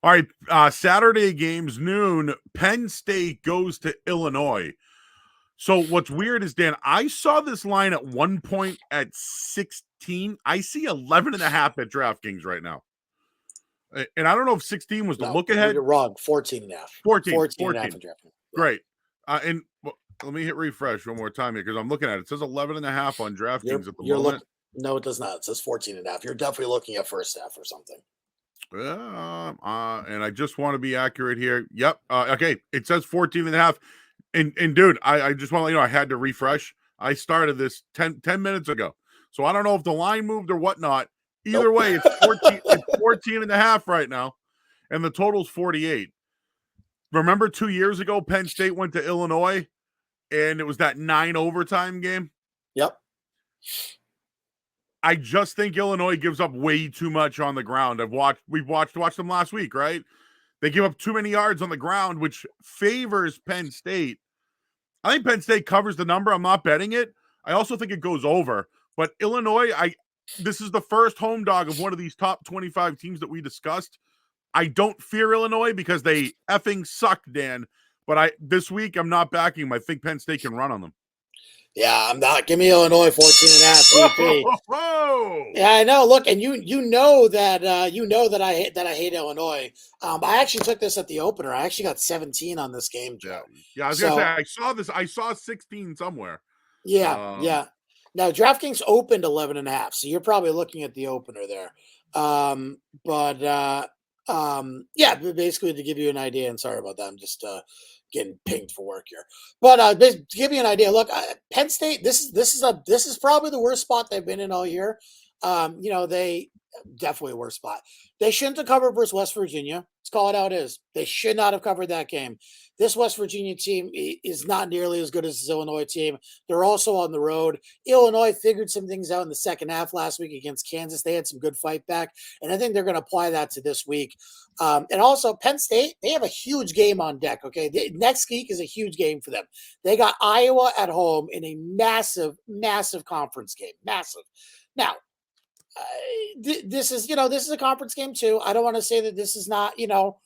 All right, Saturday games, noon, Penn State goes to Illinois. So what's weird is, Dan, I saw this line at one point at 16. I see 11 and a half at DraftKings right now. And I don't know if 16 was the No, look ahead. you're wrong. 14 and a half. 14 and a half in DraftKings. Great. And let me hit refresh one more time here because I'm looking at it. It says 11 and a half on DraftKings at the moment. No, it does not. It says 14 and a half. You're definitely looking at first half or something. And I just want to be accurate here. Yep. Okay. It says 14 and a half. And dude, I just want to let you know I had to refresh. I started this 10 minutes ago. So I don't know if the line moved or whatnot. Either way, it's 14, it's 14 and a half right now. And the total's 48. Remember 2 years ago, Penn State went to Illinois and it was that 9 overtime game? Yep. I just think Illinois gives up way too much on the ground. We've watched them last week, right? They give up too many yards on the ground, which favors Penn State. I think Penn State covers the number. I'm not betting it. I also think it goes over. But Illinois, this is the first home dog of one of these top 25 teams that we discussed. I don't fear Illinois because they effing suck, Dan. But this week, I'm not backing them. I think Penn State can run on them. Yeah, I'm not. Give me Illinois 14 and a half PP. Whoa. Yeah, I know. Look, and you know that I hate Illinois. I actually took this at the opener. I actually got 17 on this game, Joe. Yeah. I was gonna say I saw this. I saw 16 somewhere. Yeah. Now DraftKings opened 11 and a half, so you're probably looking at the opener there. Basically to give you an idea, and sorry about that, I'm just getting pinged for work here. But to give you an idea, look, Penn State, this is probably the worst spot they've been in all year. They definitely a worse spot. They shouldn't have covered versus West Virginia. Let's call it how it is. They should not have covered that game. This West Virginia team is not nearly as good as this Illinois team. They're also on the road. Illinois figured some things out in the second half last week against Kansas. They had some good fight back, and I think they're going to apply that to this week. And also, Penn State, they have a huge game on deck, okay? Next week is a huge game for them. They got Iowa at home in a massive, massive conference game. Massive. Now, this is a conference game too. I don't want to say that this is not, not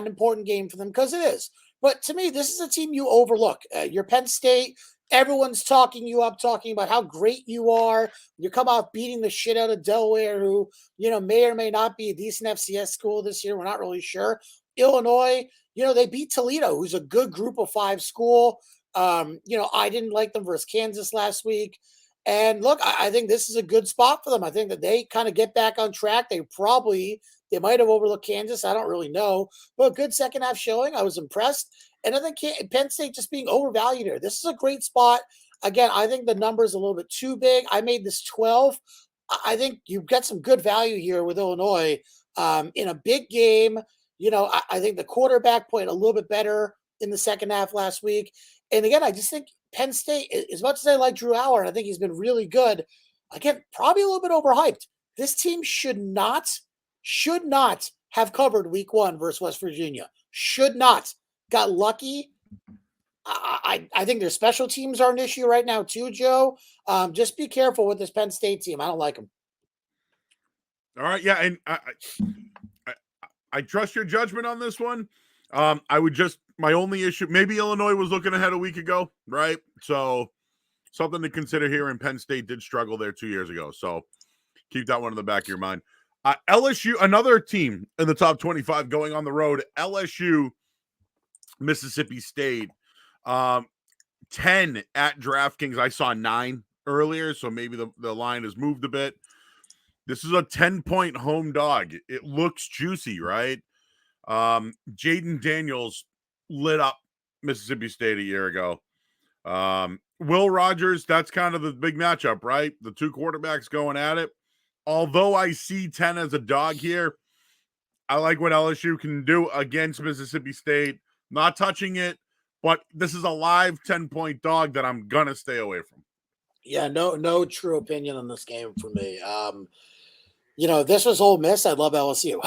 an important game for them, because it is. But to me, this is a team you overlook. You're Penn State. Everyone's talking you up, talking about how great you are. You come off beating the shit out of Delaware, who, may or may not be a decent FCS school this year. We're not really sure. Illinois, they beat Toledo, who's a good group of 5 school. I didn't like them versus Kansas last week. And look, I think this is a good spot for them. I think that they kind of get back on track. They might have overlooked Kansas. I don't really know. But a good second half showing. I was impressed. And I think Penn State just being overvalued here. This is a great spot. Again, I think the number is a little bit too big. I made this 12. I think you've got some good value here with Illinois in a big game. I think the quarterback played a little bit better in the second half last week. And again, I just think Penn State, as much as I like Drew Allar, and I think he's been really good, again, probably a little bit overhyped. This team should not have covered week 1 versus West Virginia. Should not. Got lucky. I think their special teams are an issue right now too, Joe. Just be careful with this Penn State team. I don't like them. All right, yeah, and I trust your judgment on this one. My only issue, maybe Illinois was looking ahead a week ago, right? So something to consider here, and Penn State did struggle there 2 years ago. So keep that one in the back of your mind. LSU, another team in the top 25 going on the road. LSU, Mississippi State, 10 at DraftKings. I saw 9 earlier, so maybe the line has moved a bit. This is a 10-point home dog. It looks juicy, right? Jaden Daniels lit up Mississippi State a year ago. Will Rogers, that's kind of the big matchup, right? The 2 quarterbacks going at it. Although I see 10 as a dog here, I like what LSU can do against Mississippi State. Not touching it, but this is a live 10-point dog that I'm going to stay away from. Yeah, no true opinion on this game for me. This was Ole Miss. I love LSU,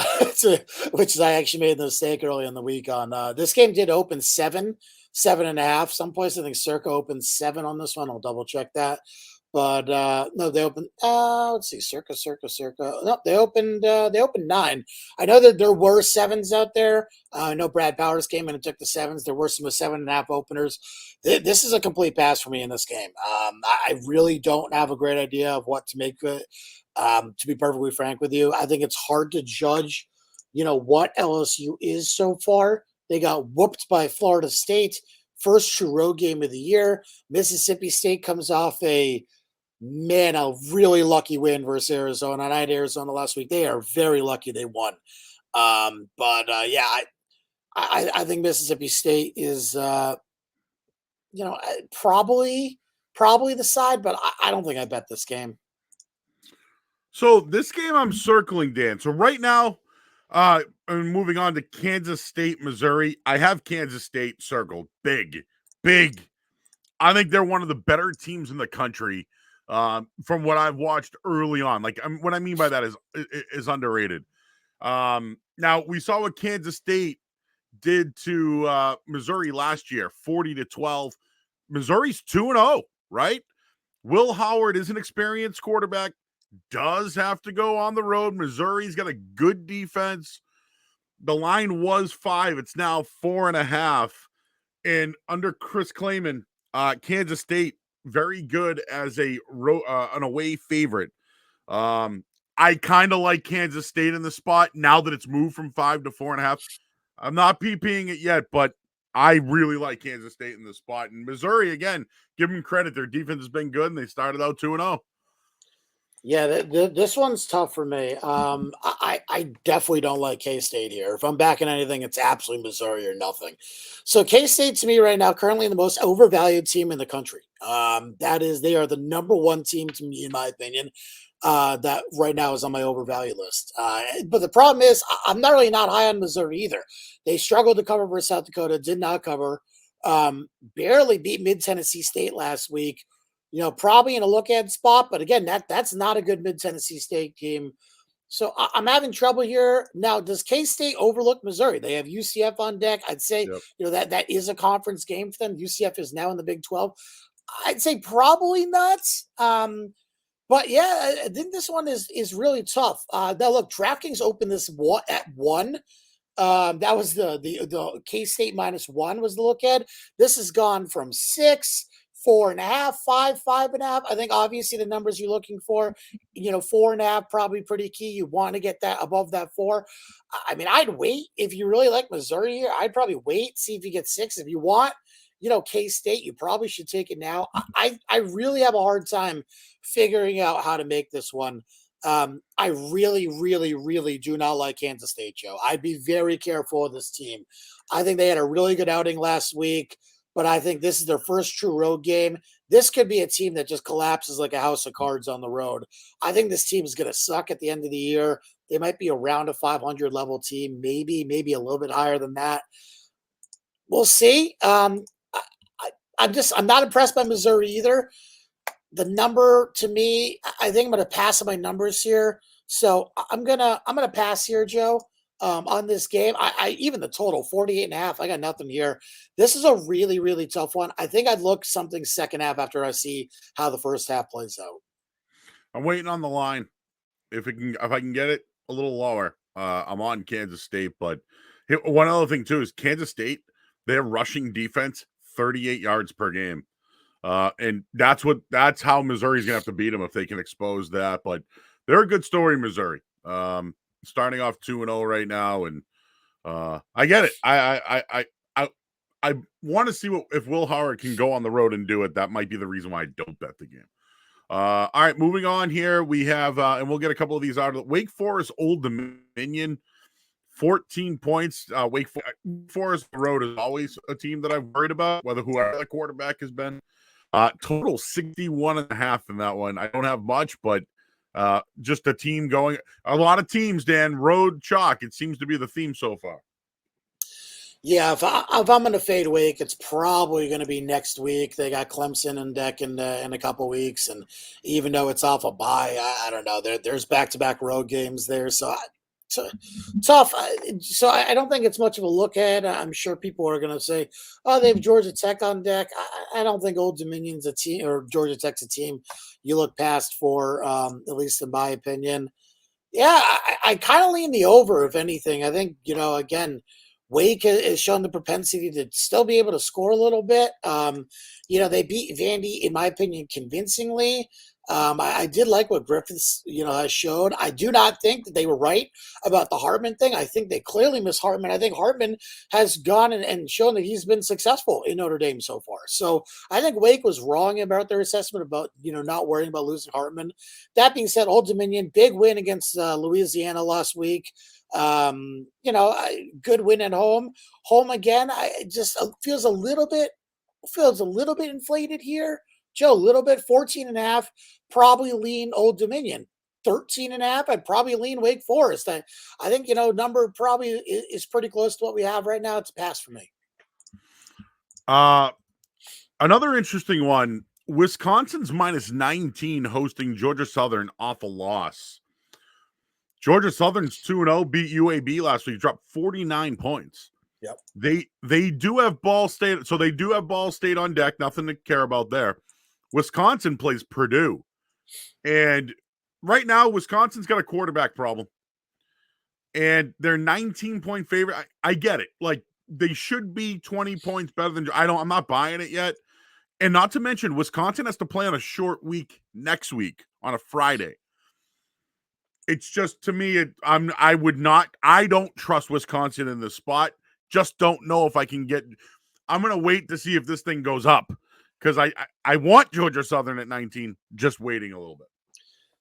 which is I actually made the mistake early in the week on. This game did open 7.5. Some place I think Circa opened 7 on this one. I'll double check that. But no, they opened. Let's see, circa. No, they opened. They opened 9. I know that there were 7s out there. I know Brad Powers came in and took the 7s. There were some 7.5 openers. This is a complete pass for me in this game. I really don't have a great idea of what to make of it. To be perfectly frank with you, I think it's hard to judge. What LSU is so far. They got whooped by Florida State. First true road game of the year. Mississippi State comes off a really lucky win versus Arizona. And I had Arizona last week. They are very lucky they won. Yeah, I think Mississippi State is, probably the side, but I don't think I bet this game. So this game I'm circling, Dan. So right now, and moving on to Kansas State, Missouri. I have Kansas State circled. Big. I think they're one of the better teams in the country. From what I've watched early on, what I mean by that is underrated. Now we saw what Kansas State did to Missouri last year, 40-12. Missouri's 2-0, right? Will Howard is an experienced quarterback, does have to go on the road. Missouri's got a good defense. The line was 5; it's now 4.5. And under Chris Kleiman, Kansas State very good as an away favorite. I kind of like Kansas State in the spot now that it's moved from 5 to 4.5. I'm not PPing it yet, but I really like Kansas State in the spot. And Missouri, again, give them credit. Their defense has been good, and they started out 2-0. Yeah, this one's tough for me. I definitely don't like K-State here. If I'm backing anything, it's absolutely Missouri or nothing. So K-State to me right now, currently the most overvalued team in the country. They are the number 1 team to me, in my opinion. That right now is on my overvalued list. But the problem is, I'm not high on Missouri either. They struggled to cover versus South Dakota, did not cover. Barely beat Mid-Tennessee State last week. Probably in a look-ahead spot, but again, that's not a good Mid-Tennessee State team. So I'm having trouble here. Now, does K-State overlook Missouri? They have UCF on deck. I'd say, Yep. that is a conference game for them. UCF is now in the Big 12. I'd say probably not. But yeah, I think this one is really tough. Now look, DraftKings opened this at 1. That was the K-State -1 was the look at. This has gone from 6, 4.5, 5, 5.5. I think obviously the numbers you're looking for, 4.5 probably pretty key. You want to get that above that 4. I mean, I'd wait if you really like Missouri here. I'd probably wait, see if you get 6. If you want, K-State, you probably should take it now. I really have a hard time figuring out how to make this one. I really, really, really do not like Kansas State, Joe. I'd be very careful of this team. I think they had a really good outing last week, but I think this is their first true road game. This could be a team that just collapses like a house of cards on the road. I think this team is going to suck at the end of the year. They might be around a 500 level team, maybe a little bit higher than that. We'll see. I'm not impressed by Missouri either. The number to me, I think I'm going to pass on my numbers here. So I'm gonna pass here, Joe, on this game. I even the total 48.5. I got nothing here. This is a really, really tough one. I think I'd look something second half after I see how the first half plays out. I'm waiting on the line. If I can get it a little lower, I'm on Kansas State. But one other thing too is Kansas State, their rushing defense, 38 yards per game. And that's how Missouri's gonna have to beat them if they can expose that. But they're a good story, Missouri. Starting off 2-0 right now, and I get it. I want to see if Will Howard can go on the road and do it. That might be the reason why I don't bet the game. All right, moving on here. We have, and we'll get a couple of these out of Wake Forest, Old Dominion, 14 points. Wake Forest road is always a team that I've worried about, whether whoever the quarterback has been. Total 61.5 in that one. I don't have much, but just a team going. A lot of teams, Dan, road chalk. It seems to be the theme so far. Yeah, if I'm going to fade Wake, it's probably going to be next week. They got Clemson and deck in a couple weeks, and even though it's off a bye, I don't know. There's back-to-back road games there, so So tough. So I don't think it's much of a look ahead. I'm sure people are going to say, "Oh, they have Georgia Tech on deck." I don't think Old Dominion's a team or Georgia Tech's a team you look past for, at least in my opinion. Yeah, I kind of lean the over, if anything. I think, again, Wake has shown the propensity to still be able to score a little bit. They beat Vandy, in my opinion, convincingly. I did like what Griffiths, has showed. I do not think that they were right about the Hartman thing. I think they clearly miss Hartman. I think Hartman has gone and shown that he's been successful in Notre Dame so far. So I think Wake was wrong about their assessment about, not worrying about losing Hartman. That being said, Old Dominion, big win against Louisiana last week. Good win at home. Home again. I just feels a little bit inflated here. Joe, a little bit, 14.5, probably lean Old Dominion. 13.5, I'd probably lean Wake Forest. I think, number probably is pretty close to what we have right now. It's a pass for me. Another interesting one, Wisconsin's minus 19 hosting Georgia Southern off a loss. Georgia Southern's 2-0, beat UAB last week, dropped 49 points. Yep. They do have Ball State, so they do have Ball State on deck, nothing to care about there. Wisconsin plays Purdue. And right now, Wisconsin's got a quarterback problem. And they're 19-point favorite. I get it. Like, they should be 20 points better than I'm not buying it yet. And not to mention, Wisconsin has to play on a short week next week on a Friday. It's just, to me, I don't trust Wisconsin in this spot. Just don't know if I can I'm going to wait to see if this thing goes up because I want Georgia Southern at 19, just waiting a little bit.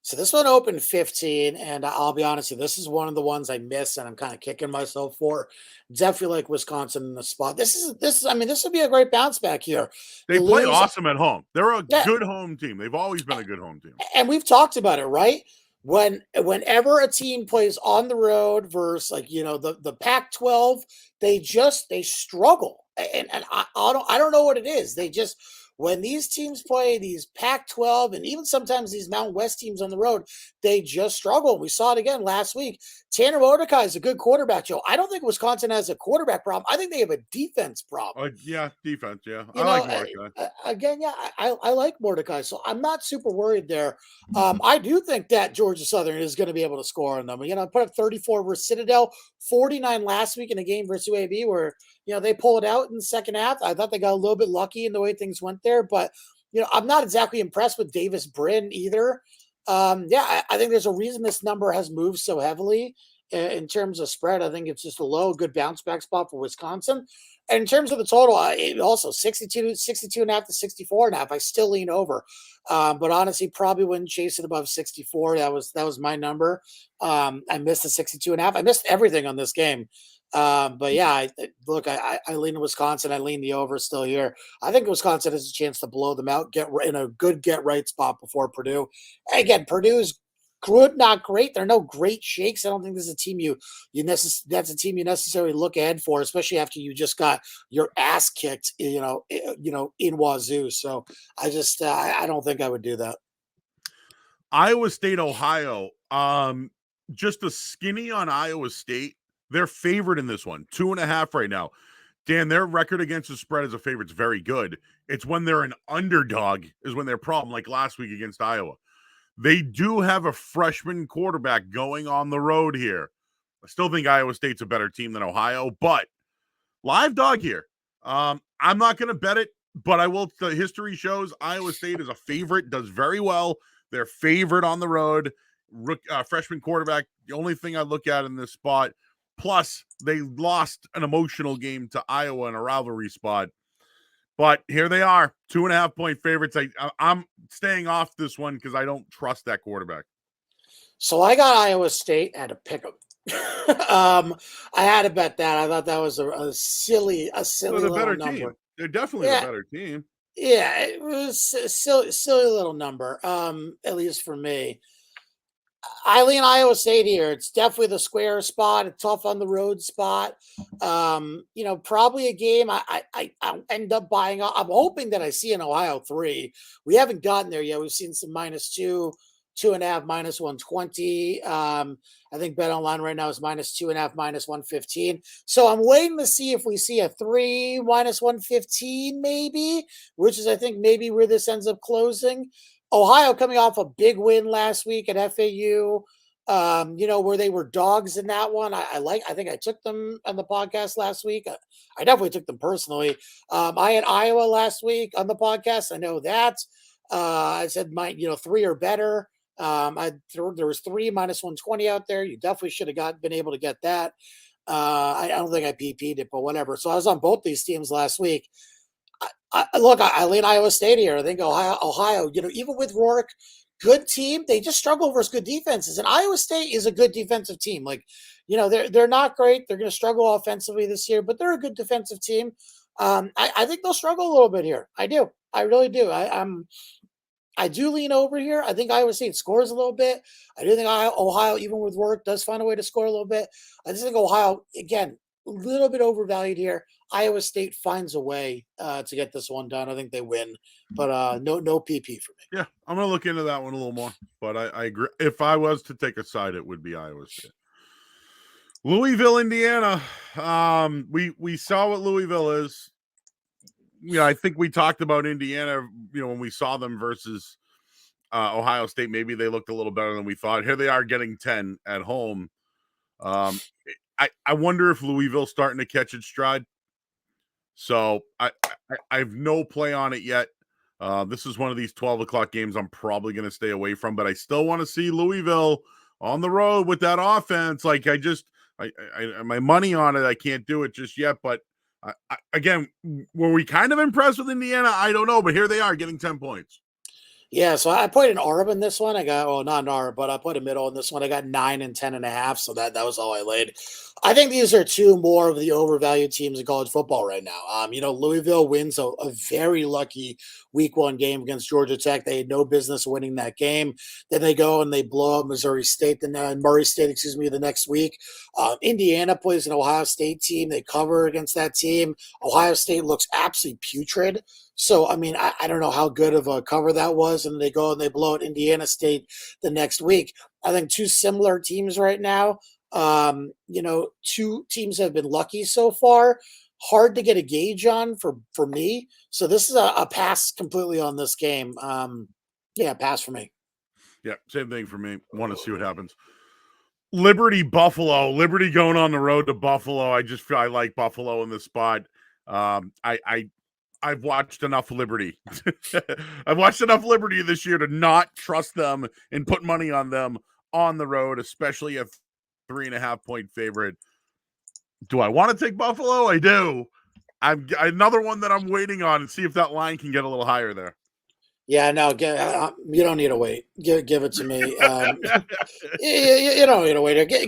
So this one opened 15, and I'll be honest with you, this is one of the ones I miss, and I'm kind of kicking myself for. Definitely like Wisconsin in the spot. This would be a great bounce back here. They play awesome at home. They're a good home team. They've always been a good home team. And we've talked about it, right? Whenever a team plays on the road versus the Pac-12, they struggle, and I don't know what it is. They just, when these teams play these Pac-12 and even sometimes these Mountain West teams on the road, they just struggle. We saw it again last week. Tanner Mordecai is a good quarterback, Joe. I don't think Wisconsin has a quarterback problem. I think they have a defense problem. Defense, yeah. I like Mordecai. Again, I like Mordecai, so I'm not super worried there. I do think that Georgia Southern is going to be able to score on them. Put up 34 versus Citadel, 49 last week in a game versus UAB where, they pull it out in the second half. I thought they got a little bit lucky in the way things went there, but, I'm not exactly impressed with Davis Brin either. I think there's a reason this number has moved so heavily in terms of spread. I think it's just a low, good bounce back spot for Wisconsin. And in terms of the total, also 62.5 to 64.5. I still lean over, but honestly, probably wouldn't chase it above 64. That was my number. I missed the 62.5. I missed everything on this game. But yeah, I lean to Wisconsin. I lean the over still here. I think Wisconsin has a chance to blow them out, get in a good get right spot before Purdue. Again, Purdue's good, not great. There are no great shakes. I don't think this is a team that's a team you necessarily look ahead for, especially after you just got your ass kicked, in Wazoo. So I don't think I would do that. Iowa State, Ohio. Just a skinny on Iowa State. They're favored in this one, 2.5 right now. Dan, their record against the spread as a favorite is very good. It's when they're an underdog is when their problem, like last week against Iowa. They do have a freshman quarterback going on the road here. I still think Iowa State's a better team than Ohio, but live dog here. I'm not going to bet it, but I will. The history shows Iowa State is a favorite, does very well. They're favored on the road. Freshman quarterback, the only thing I look at in this spot. Plus, they lost an emotional game to Iowa in a rivalry spot. But here they are, 2.5-point favorites. I'm staying off this one because I don't trust that quarterback. So I got Iowa State and to pick them. I had to bet that. I thought that was a silly little better number. Team. They're definitely a better team. Yeah, it was a silly little number, at least for me. I lean Iowa State here. It's definitely the square spot, a tough on the road spot. Probably a game I end up buying. I'm hoping that I see an Ohio 3. We haven't gotten there yet. We've seen some -2. 2.5 minus 120. I think Bet Online right now is minus 2.5 minus 115. So I'm waiting to see if we see a 3 minus 115 maybe, which is I think maybe where this ends up closing. Ohio coming off a big win last week at FAU. Where they were dogs in that one. I think I took them on the podcast last week. I definitely took them personally. I had Iowa last week on the podcast. I know that. I said 3 or better. There was 3 minus 120 out there. You definitely should have been able to get that. I don't think I PP'd it, but whatever. So I was on both these teams last week. I lean Iowa State here. I think Ohio, even with Rourke, good team. They just struggle versus good defenses. And Iowa State is a good defensive team. They're not great. They're going to struggle offensively this year, but they're a good defensive team. I think they'll struggle a little bit here. I do. I really do. I do lean over here. I think Iowa State scores a little bit. I do think Ohio, even with Rourke, does find a way to score a little bit. I just think Ohio, again, a little bit overvalued here. Iowa State finds a way to get this one done. I think they win, but no PP for me. Yeah, I'm going to look into that one a little more, but I agree. If I was to take a side, it would be Iowa State. Louisville, Indiana. We saw what Louisville is. I think we talked about Indiana, when we saw them versus Ohio State. Maybe they looked a little better than we thought. Here they are getting 10 at home. I wonder if Louisville's starting to catch its stride. So I have no play on it yet. This is one of these 12 o'clock games I'm probably going to stay away from, but I still want to see Louisville on the road with that offense. My money on it, I can't do it just yet. But again, were we kind of impressed with Indiana? I don't know, but here they are getting 10 points. Yeah, so I put an ARB in this one. I got, not an ARB, but I put a middle in this one. I got 9 and 10.5, so that was all I laid. I think these are two more of the overvalued teams in college football right now. Louisville wins a very lucky week 1 game against Georgia Tech. They had no business winning that game. Then they go and they blow up Murray State the next week. Indiana plays an Ohio State team. They cover against that team. Ohio State looks absolutely putrid. So, I don't know how good of a cover that was. And they go and they blow out Indiana State the next week. I think two similar teams right now. Two teams have been lucky so far. Hard to get a gauge on for me. So this is a pass completely on this game. Pass for me. Yeah, same thing for me. Want to see what happens. Liberty, Buffalo. Liberty going on the road to Buffalo. I like Buffalo in this spot. I've watched enough Liberty. I've watched enough Liberty this year to not trust them and put money on them on the road, especially a 3.5 point favorite. Do I want to take Buffalo? I do. I'm another one that I'm waiting on and see if that line can get a little higher there. Yeah, no, you don't need to wait. Give it to me. You don't need to wait. Give me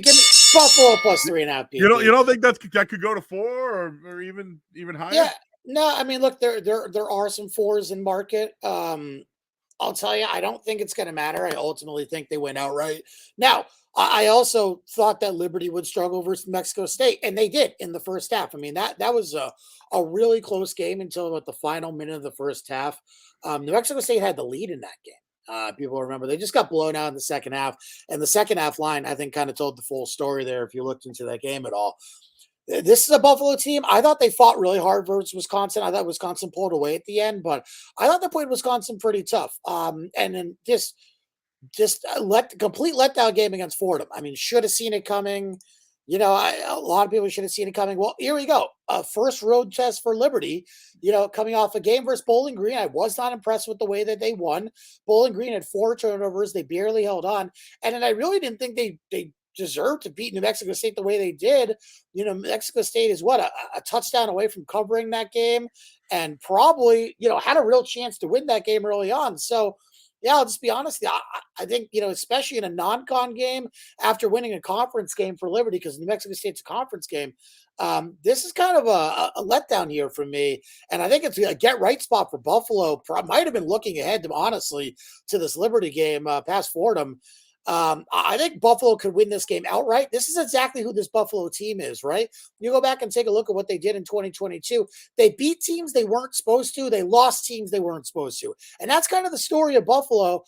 Buffalo plus 3.5. You don't think that could go to 4 or even higher? Yeah, no. Look, there are some 4s in market. I'll tell you, I don't think it's going to matter. I ultimately think they win outright. Now, I also thought that Liberty would struggle versus Mexico State, and they did in the first half. That was a really close game until about the final minute of the first half. New Mexico State had the lead in that game. People remember they just got blown out in the second half, and the second half line, I think, kind of told the full story there if you looked into that game at all. This is a Buffalo team. I thought they fought really hard versus Wisconsin. I thought Wisconsin pulled away at the end, but I thought they played Wisconsin pretty tough. And then just complete letdown game against Fordham. Should have seen it coming. A lot of people should have seen it coming. Well, here we go. First road test for Liberty, coming off a game versus Bowling Green. I was not impressed with the way that they won. Bowling Green had 4 turnovers. They barely held on. And then I really didn't think they deserved to beat New Mexico State the way they did. Mexico State is a touchdown away from covering that game and probably, had a real chance to win that game early on. So, yeah, I'll just be honest. I think, especially in a non-con game after winning a conference game for Liberty, because New Mexico State's a conference game, this is kind of a letdown here for me. And I think it's a get-right spot for Buffalo. Might have been looking ahead, honestly, to this Liberty game past Fordham. I think Buffalo could win this game outright. This is exactly who this Buffalo team is, right? You go back and take a look at what they did in 2022. They beat teams they weren't supposed to. They lost teams they weren't supposed to. And that's kind of the story of Buffalo.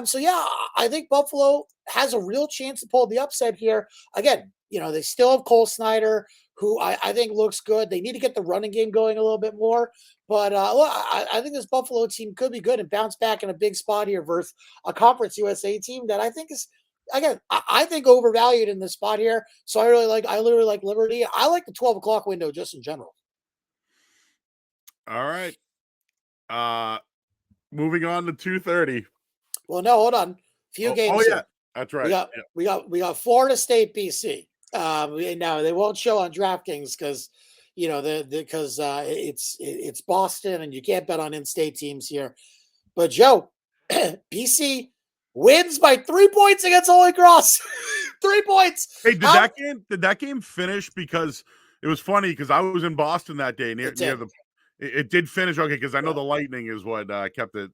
So, yeah, I think Buffalo has a real chance to pull the upset here. Again, they still have Cole Snyder, who I think looks good. They need to get the running game going a little bit more. But look, I think this Buffalo team could be good and bounce back in a big spot here versus a Conference USA team that I think is, again, I think overvalued in this spot here. So I literally like Liberty. I like the 12 o'clock window just in general. All right. Moving on to 2:30. Well, no, hold on. Few games here. That's right. We got Florida State, BC. Now they won't show on DraftKings because it's Boston and you can't bet on in-state teams here. But Joe, BC wins by 3 points against Holy Cross. 3 points. Hey, did that game finish? Because it was funny because I was in Boston that day it did finish. Okay, because I know the lightning is what kept it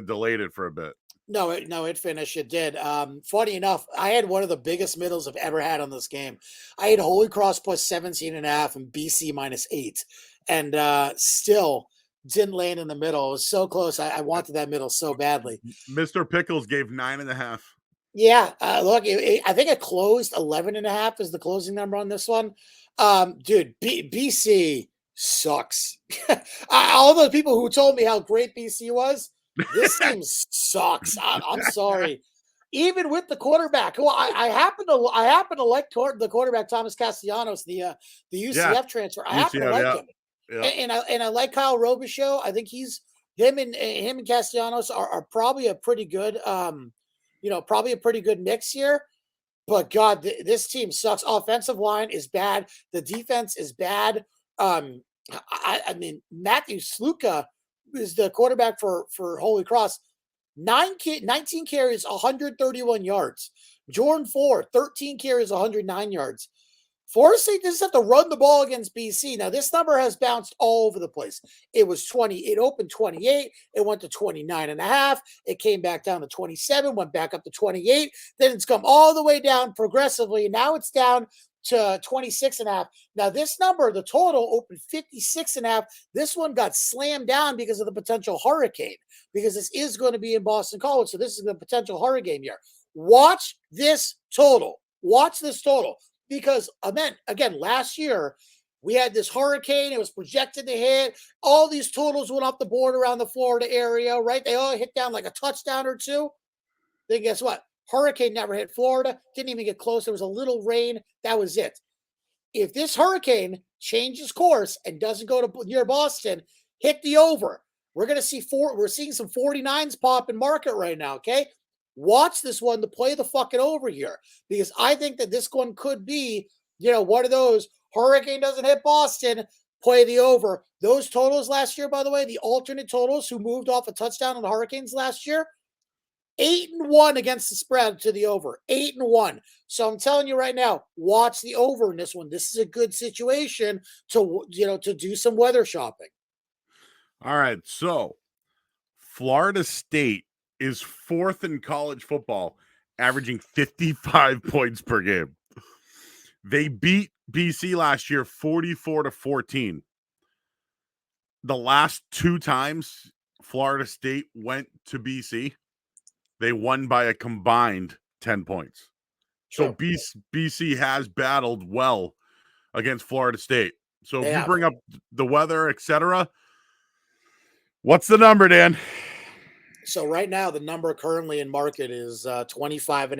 delayed it for a bit. No, it finished. It did. Funny enough, I had one of the biggest middles I've ever had on this game. I had Holy Cross plus 17.5 and BC -8, and still didn't land in the middle. It was so close. I wanted that middle so badly. Mr. Pickles gave 9.5. Yeah, look, I think it closed 11.5 is the closing number on this one. Dude, BC sucks. All those people who told me how great BC was. This team sucks. I'm sorry. Even with the quarterback, who I happen to like the quarterback Thomas Castellanos, the UCF transfer. I happen to like him, and I like Kyle Robichaux. I think him and Castellanos are probably a pretty good, probably a pretty good mix here. But God, this team sucks. Offensive line is bad. The defense is bad. I mean, Matthew Sluka is the quarterback for Holy Cross. 19 carries, 131 yards. Jordan Ford, 13 carries, 109 yards. Florida State just have to run the ball against BC. Now, this number has bounced all over the place. It was 20. It opened 28. It went to 29.5. It came back down to 27, went back up to 28. Then it's come all the way down progressively. Now it's down to 26.5. Now, this number, the total, opened 56.5. This one got slammed down because of the potential hurricane, because this is going to be in Boston College. So this is the potential hurricane here. Watch this total. Watch this total. Because, again, last year, we had this hurricane. It was projected to hit. All these totals went off the board around the Florida area, right? They all hit down like a touchdown or two. Then guess what? Hurricane never hit Florida. Didn't even get close. There was a little rain. That was it. If this hurricane changes course and doesn't go to near Boston, hit the over. We're going to see we're seeing some 49s pop in market right now, okay? Watch this one to play the fucking over here, because I think that this one could be, one of those hurricane doesn't hit Boston, play the over. Those totals last year, by the way, the alternate totals who moved off a touchdown on the Hurricanes last year, 8-1 against the spread to the over, 8-1. So I'm telling you right now, watch the over in this one. This is a good situation to do some weather shopping. All right, so Florida State is 4th in college football, averaging 55 points per game. They beat BC last year 44-14. The last 2 times Florida State went to BC, they won by a combined 10 points. So BC has battled well against Florida State. So if you bring up the weather, etc., what's the number, Dan? So right now, the number currently in market is 25.5,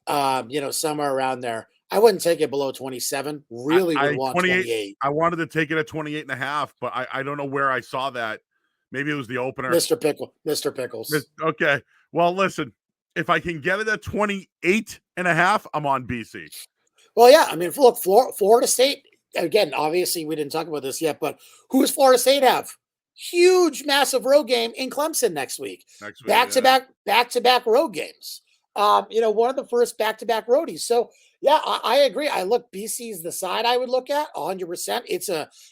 26.5, somewhere around there. I wouldn't take it below 27. Really would want 28. I wanted to take it at 28.5, but I don't know where I saw that. Maybe it was the opener. Mr. Pickles. Okay. Well, listen, if I can get it at 28.5, I'm on BC. Well, yeah. I mean, look, Florida State, again, obviously we didn't talk about this yet, but who does Florida State have? Huge, massive road game in Clemson next week. Back-to-back road games. One of the first back-to-back roadies. So, yeah, I agree. BC is the side I would look at 100%. It's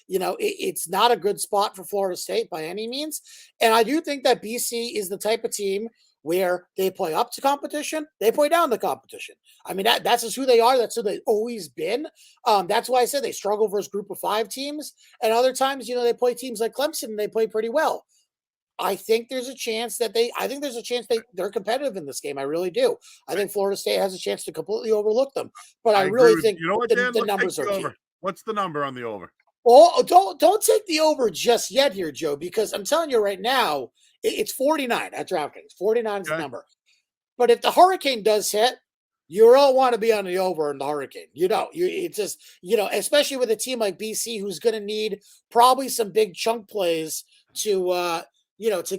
it's not a good spot for Florida State by any means. And I do think that BC is the type of team where they play up to competition, they play down to competition. I mean, that's just who they are. That's who they've always been. That's why I said they struggle versus group of 5 teams. And other times, they play teams like Clemson and they play pretty well. I think there's a chance they're competitive in this game. I really do. I think Florida State has a chance to completely overlook them. But I really think you know what, Dan? the numbers are key. What's the number on the over? Oh, don't take the over just yet here, Joe, because I'm telling you right now, it's 49 at DraftKings. 49 is the number. But if the hurricane does hit, you all want to be on the over in the hurricane. It's just, especially with a team like BC who's going to need probably some big chunk plays to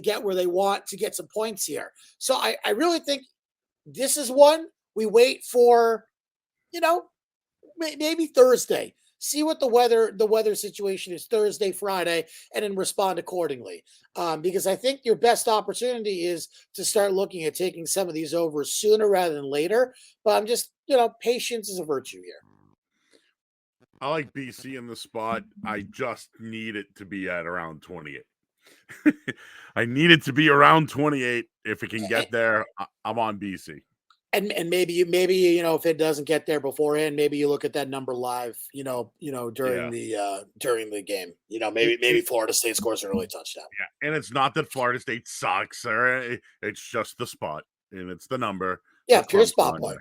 get where they want to get some points here. So I really think this is one we wait for, maybe Thursday. See what the weather situation is Thursday, Friday, and then respond accordingly. Because I think your best opportunity is to start looking at taking some of these overs sooner rather than later. But I'm just, patience is a virtue here. I like BC in the spot. I just need it to be at around 28. I need it to be around 28. If it can get there, I'm on BC. And maybe if it doesn't get there beforehand, maybe you look at that number live, during the game. Maybe Florida State scores an early touchdown. Yeah, and it's not that Florida State sucks, or it's just the spot and it's the number. Yeah, pure spot play.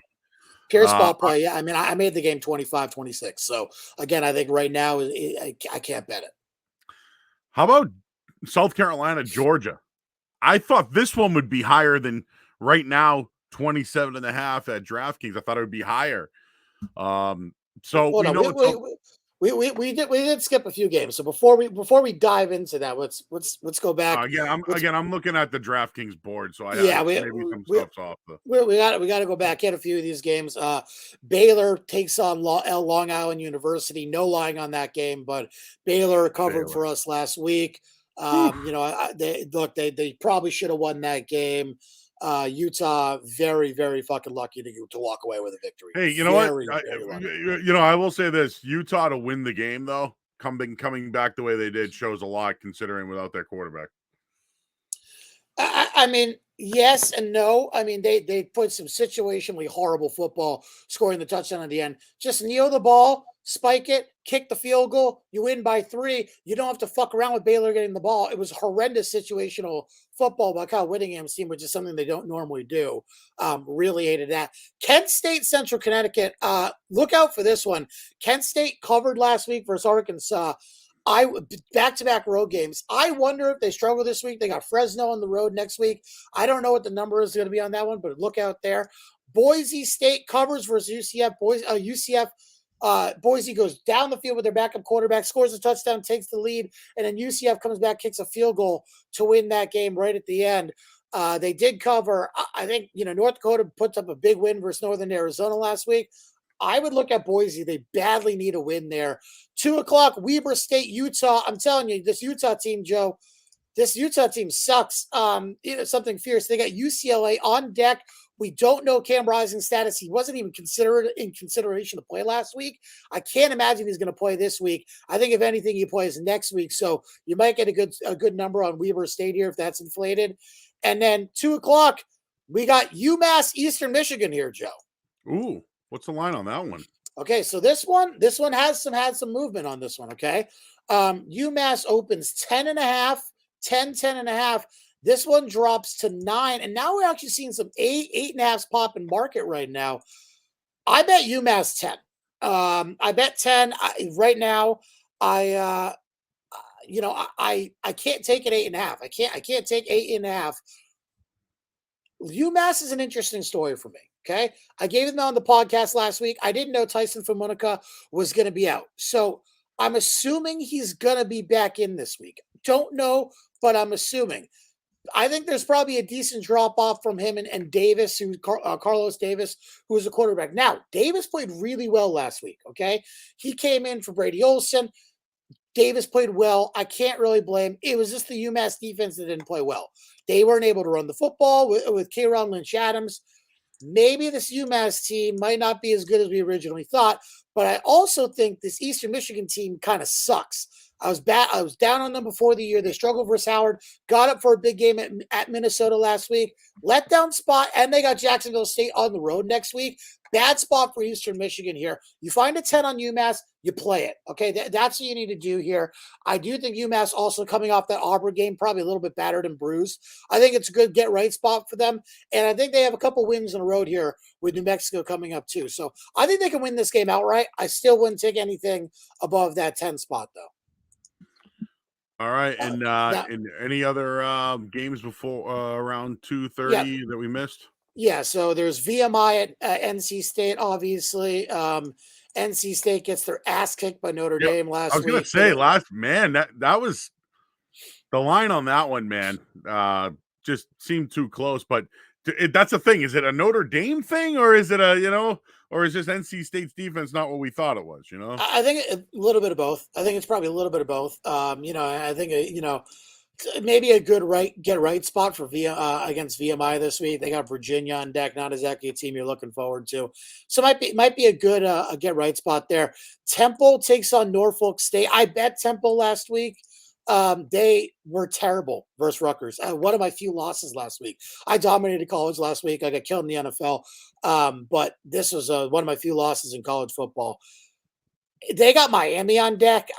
Pure spot play. Yeah, I mean, I made the game 25-26. So again, I think right now I can't bet it. How about South Carolina, Georgia? I thought this one would be higher than right now. 27.5 at DraftKings. I thought it would be higher. We did skip a few games. So before we dive into that, let's go back. I'm looking at the DraftKings board, so maybe some stuff's off. We got to go back at a few of these games. Baylor takes on Long Island University. No lying on that game, but Baylor covered for us last week. They probably should have won that game. Utah, very, very fucking lucky to walk away with a victory. Hey, you know what? I will say this: Utah to win the game, though, coming back the way they did, shows a lot considering without their quarterback. I mean, yes and no. I mean, they played some situationally horrible football, scoring the touchdown at the end. Just kneel the ball, spike it, kick the field goal. You win by 3. You don't have to fuck around with Baylor getting the ball. It was horrendous situational football by Kyle Whittingham's team, which is something they don't normally do. Really hated that. Kent State, Central Connecticut. Look out for this one. Kent State covered last week versus Arkansas. Back-to-back road games. I wonder if they struggle this week. They got Fresno on the road next week. I don't know what the number is going to be on that one, but look out there. Boise State covers versus UCF. Boise goes down the field with their backup quarterback, scores a touchdown, takes the lead, and then UCF comes back, kicks a field goal to win that game right at the end. They did cover. I think, North Dakota puts up a big win versus Northern Arizona last week. I would look at Boise. They badly need a win there. 2:00, Weber State, Utah. I'm telling you, this Utah team, Joe, this Utah team sucks. Something fierce. They got UCLA on deck. We don't know Cam Rising's status. He wasn't even in consideration to play last week. I can't imagine he's going to play this week. I think if anything, he plays next week. So you might get a good number on Weber State here if that's inflated. And then 2:00, we got UMass Eastern Michigan here, Joe. Ooh, what's the line on that one? Okay, so this one had some movement on this one. Okay, UMass opens 10.5, 10.5. This one drops to 9, and now we're actually seeing some 8.5s pop in market right now. I bet UMass 10. I bet 10 right now. I can't take it 8.5. I can't take 8.5. UMass is an interesting story for me. Okay, I gave them on the podcast last week. I didn't know Tyson Famunica was going to be out, so I'm assuming he's going to be back in this week. Don't know, but I'm assuming. I think there's probably a decent drop off from him and Davis, Carlos Davis, who was a quarterback. Now, Davis played really well last week. Okay, he came in for Brady Olson. Davis played well. I can't really blame. It was just the UMass defense that didn't play well. They weren't able to run the football with K'Ron Lynch-Adams. Maybe this UMass team might not be as good as we originally thought, but I also think this Eastern Michigan team kind of sucks. I was down on them before the year. They struggled versus Howard, got up for a big game at Minnesota last week. Letdown spot, and they got Jacksonville State on the road next week. Bad spot for Eastern Michigan here. You find a 10 on UMass, you play it. Okay, that's what you need to do here. I do think UMass also coming off that Auburn game, probably a little bit battered and bruised. I think it's a good get-right spot for them, and I think they have a couple wins in a road here with New Mexico coming up too. So I think they can win this game outright. I still wouldn't take anything above that 10 spot, though. All right, and any other games before around 2:30 that we missed? Yeah, so there's VMI at NC State, obviously. NC State gets their ass kicked by Notre Dame last week. I was going to say, that was the line on that one, man. Just seemed too close, but that's the thing. Is it a Notre Dame thing, or is it or is just NC State's defense not what we thought it was? I think a little bit of both. I think it's probably a little bit of both. I think maybe a good get right spot for against VMI this week. They got Virginia on deck, not exactly a team you're looking forward to. So might be a good a get right spot there. Temple takes on Norfolk State. I bet Temple last week. They were terrible versus Rutgers. One of my few losses last week. I dominated college last week. I got killed in the NFL. But this was one of my few losses in college football. They got Miami on deck.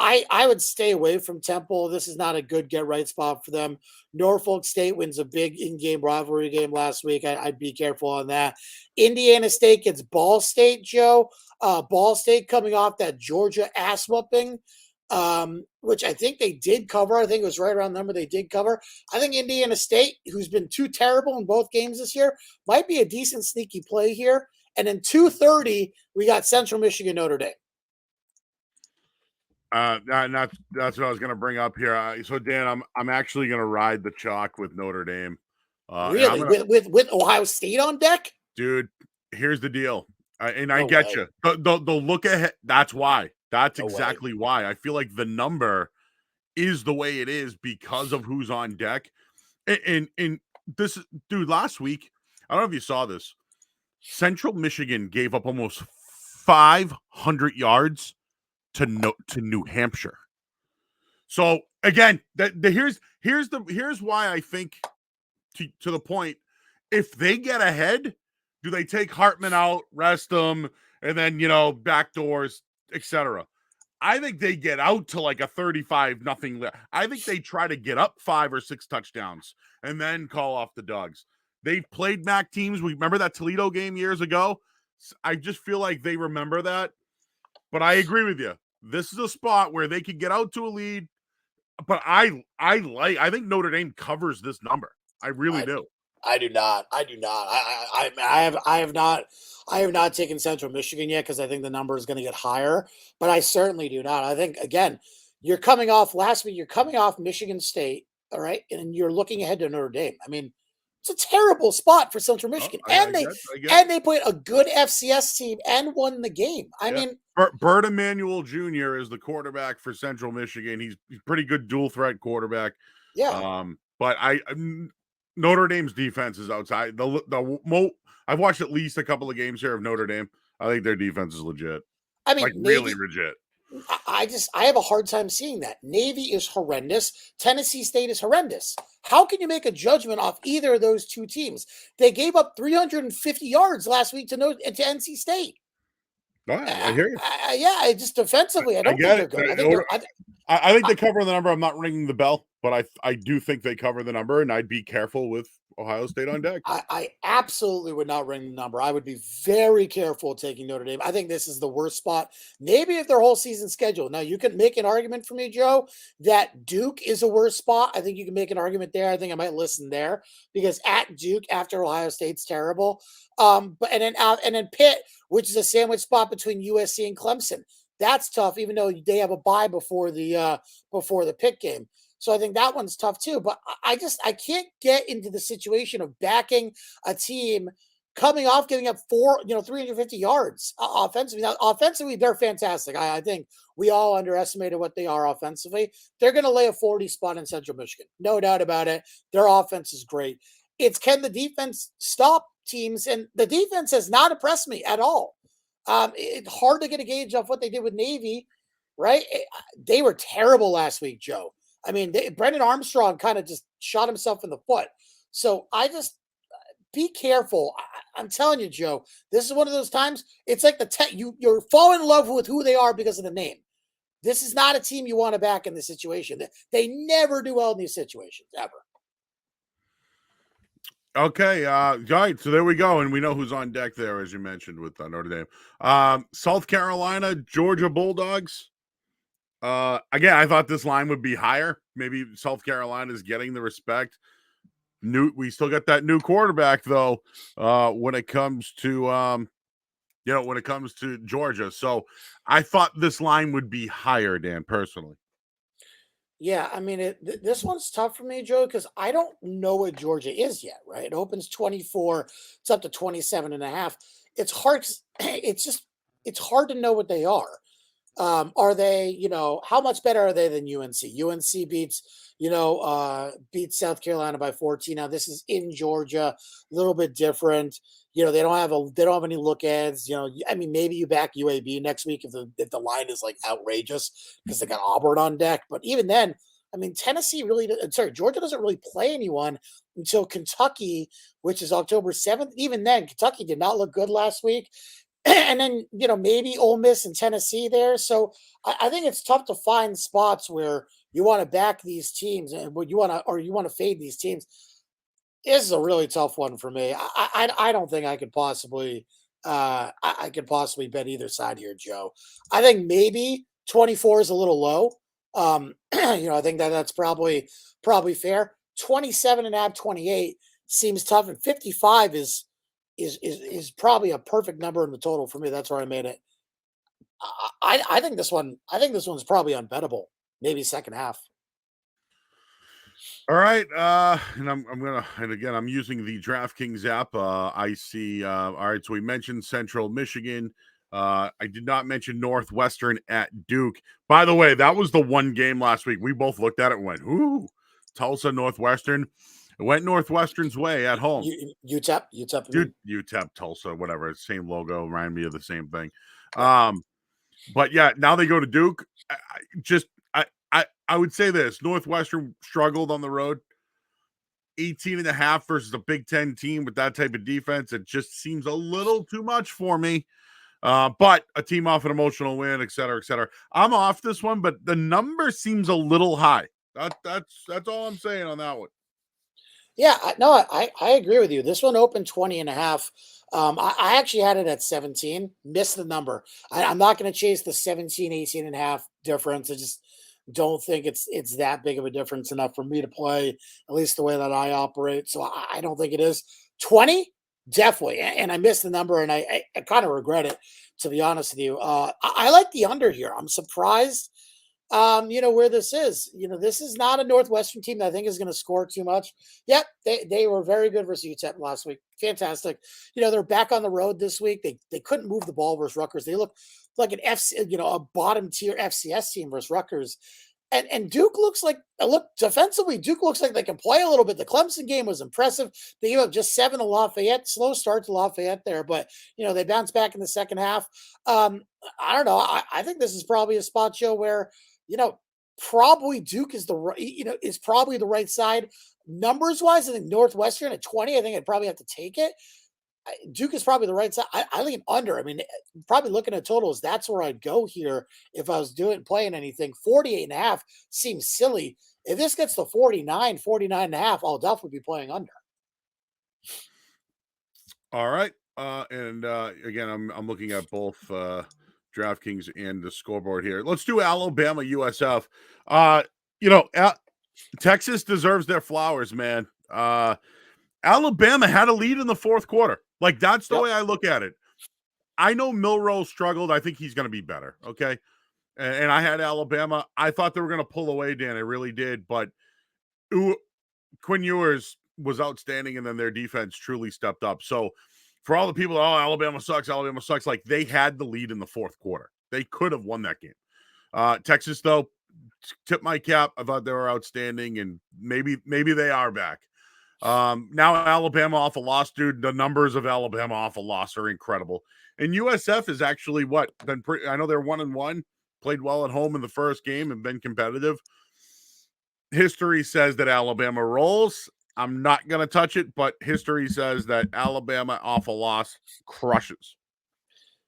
I would stay away from Temple. This is not a good get-right spot for them. Norfolk State wins a big in-game rivalry game last week. I'd be careful on that. Indiana State gets Ball State, Joe. Ball State coming off that Georgia ass-whooping, which I think they did cover. I think it was right around the number they did cover. I think Indiana State, who's been too terrible in both games this year, might be a decent sneaky play here. And in 2:30, we got Central Michigan, Notre Dame. That's what I was going to bring up here. So Dan, I'm actually going to ride the chalk with Notre Dame. Really, with Ohio State on deck, dude. Here's the deal, and I get you. The look ahead. That's why. That's exactly why. I feel like the number is the way it is because of who's on deck. And this, dude. Last week, I don't know if you saw this. Central Michigan gave up almost 500 yards to New Hampshire. So again, here's why I think to the point, if they get ahead, do they take Hartman out, rest them, and then backdoors, etc. I think they get out to like a 35-0. I think they try to get up 5 or 6 touchdowns and then call off the dogs. They've played MAC teams. We remember that Toledo game years ago. I just feel like they remember that. But I agree with you. This is a spot where they could get out to a lead. But I think Notre Dame covers this number. I really do. I do not. I have not taken Central Michigan yet because I think the number is going to get higher. But I certainly do not. I think, again, you're coming off last week. You're coming off Michigan State, all right, and you're looking ahead to Notre Dame. I mean, it's a terrible spot for Central Michigan, they played a good FCS team and won the game. I mean, Bert Emanuel Jr. is the quarterback for Central Michigan. He's pretty good dual threat quarterback. Yeah. But Notre Dame's defense is outside. I've watched at least a couple of games here of Notre Dame. I think their defense is legit. I mean, like really legit. I have a hard time seeing that. Navy is horrendous. Tennessee State is horrendous. How can you make a judgment off either of those two teams? They gave up 350 yards last week to NC State. I hear you. Just defensively, I don't think they're good. I think they cover the number. I'm not ringing the bell, but I do think they cover the number, and I'd be careful with Ohio State on deck. I absolutely would not ring the number. I would be very careful taking Notre Dame. I think this is the worst spot. Maybe if their whole season schedule. Now, you can make an argument for me, Joe, that Duke is a worse spot. I think you can make an argument there. I think I might listen there because at Duke, after Ohio State's terrible. And then Pitt, which is a sandwich spot between USC and Clemson. That's tough, even though they have a bye before the Pitt game. So I think that one's tough too. But I can't get into the situation of backing a team coming off giving up 350 yards offensively. Now, offensively, they're fantastic. I think we all underestimated what they are offensively. They're going to lay a 40 spot in Central Michigan. No doubt about it. Their offense is great. Can the defense stop teams? And the defense has not impressed me at all. It's hard to get a gauge off what they did with Navy right? They were terrible last week, Joe. I mean, Brendan Armstrong kind of just shot himself in the foot. So I just be careful. I'm telling you, Joe, this is one of those times. It's like you're falling in love with who they are because of the name. This is not a team you want to back in this situation. They never do well in these situations, ever. Okay, all right, so there we go, and we know who's on deck there, as you mentioned, with Notre Dame. South Carolina, Georgia Bulldogs. Again, I thought this line would be higher. Maybe South Carolina is getting the respect. We still got that new quarterback, though, when it comes to when it comes to Georgia. So I thought this line would be higher, Dan, personally. Yeah, I mean, this one's tough for me, Joe, because I don't know what Georgia is yet, right? It opens 24, it's up to 27 and a half. It's hard. It's hard to know what they are. Are they, how much better are they than UNC? UNC beats South Carolina by 14. Now this is in Georgia, a little bit different. They don't have any look ads. I mean, maybe you back UAB next week if the line is like outrageous because they got Auburn on deck. But even then, I mean, Georgia doesn't really play anyone until Kentucky, which is October 7th. Even then, Kentucky did not look good last week. And then maybe Ole Miss and Tennessee there. So I think it's tough to find spots where you want to back these teams and you want to fade these teams. This is a really tough one for me. I don't think I could possibly I could possibly bet either side here, Joe. I think maybe 24 is a little low. I think that's probably fair. 27 and a half, 28 seems tough, and 55 is probably a perfect number in the total for me. That's where I made it. I think this one's probably unbettable. Maybe second half. All right, and I'm using the DraftKings app. I see. All right, so we mentioned Central Michigan. I did not mention Northwestern at Duke. By the way, that was the one game last week. We both looked at it and went, "Ooh, Tulsa Northwestern." It went Northwestern's way at home. UTEP, Tulsa, whatever. Same logo, remind me of the same thing. But yeah, now they go to Duke. I would say this: Northwestern struggled on the road. 18 and a half versus a Big Ten team with that type of defense. It just seems a little too much for me. But a team off an emotional win, et cetera, et cetera. I'm off this one, but the number seems a little high. That's all I'm saying on that one. Yeah, I agree with you. This one opened 20 and a half. I actually had it at 17, missed the number. I'm not going to chase the 17, 18 and a half difference. I just don't think it's that big of a difference enough for me to play, at least the way that I operate. So I don't think it is. 20, definitely. And I missed the number, and I kind of regret it, to be honest with you. I like the under here. I'm surprised where this is. This is not a Northwestern team that I think is going to score too much. Yep, they were very good versus UTEP last week. Fantastic. They're back on the road this week. They couldn't move the ball versus Rutgers. They look like an a bottom tier FCS team versus Rutgers. And Duke defensively, Duke looks like they can play a little bit. The Clemson game was impressive. They gave up just 7 to Lafayette. Slow start to Lafayette there, but they bounced back in the second half. I don't know. I think this is probably a spot show where probably Duke is is probably the right side. Numbers wise, I think Northwestern at 20, I think I'd probably have to take it. Duke is probably the right side. I lean under. I mean, probably looking at totals, that's where I'd go here if I was playing anything. 48 and a half seems silly. If this gets to 49 and a half, I'll definitely be playing under. All right. And again, I'm looking at both DraftKings and the scoreboard here. Let's do Alabama USF. Texas deserves their flowers, man. Alabama had a lead in the fourth quarter. Like, that's the way I look at it. I know Milroe struggled. I think he's going to be better. Okay. And I had Alabama. I thought they were going to pull away, Dan. I really did. But Quinn Ewers was outstanding, and then their defense truly stepped up. So for all the people, Alabama sucks, like, they had the lead in the fourth quarter. They could have won that game. Texas, though, tip my cap. I thought they were outstanding, and maybe they are back. Now Alabama off a loss, dude. The numbers of Alabama off a loss are incredible. And USF is actually I know they're 1-1. played well at home in the first game and been competitive. History says that Alabama rolls. I'm not going to touch it, but history says that Alabama off a loss crushes.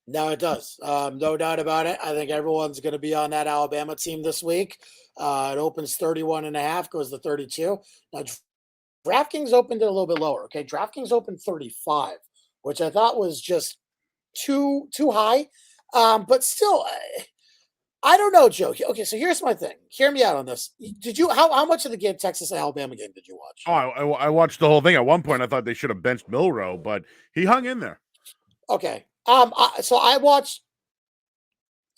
No, it does. No doubt about it. I think everyone's going to be on that Alabama team this week. It opens 31.5, goes to 32. Now, DraftKings opened it a little bit lower. Okay, DraftKings opened 35, which I thought was just too high. But still, I don't know, Joe. Okay, so here's my thing. Hear me out on this. Did you how much of the game, Texas Alabama game, did you watch? Oh, I watched the whole thing. At one point, I thought they should have benched Milroe, but he hung in there. Okay. So I watched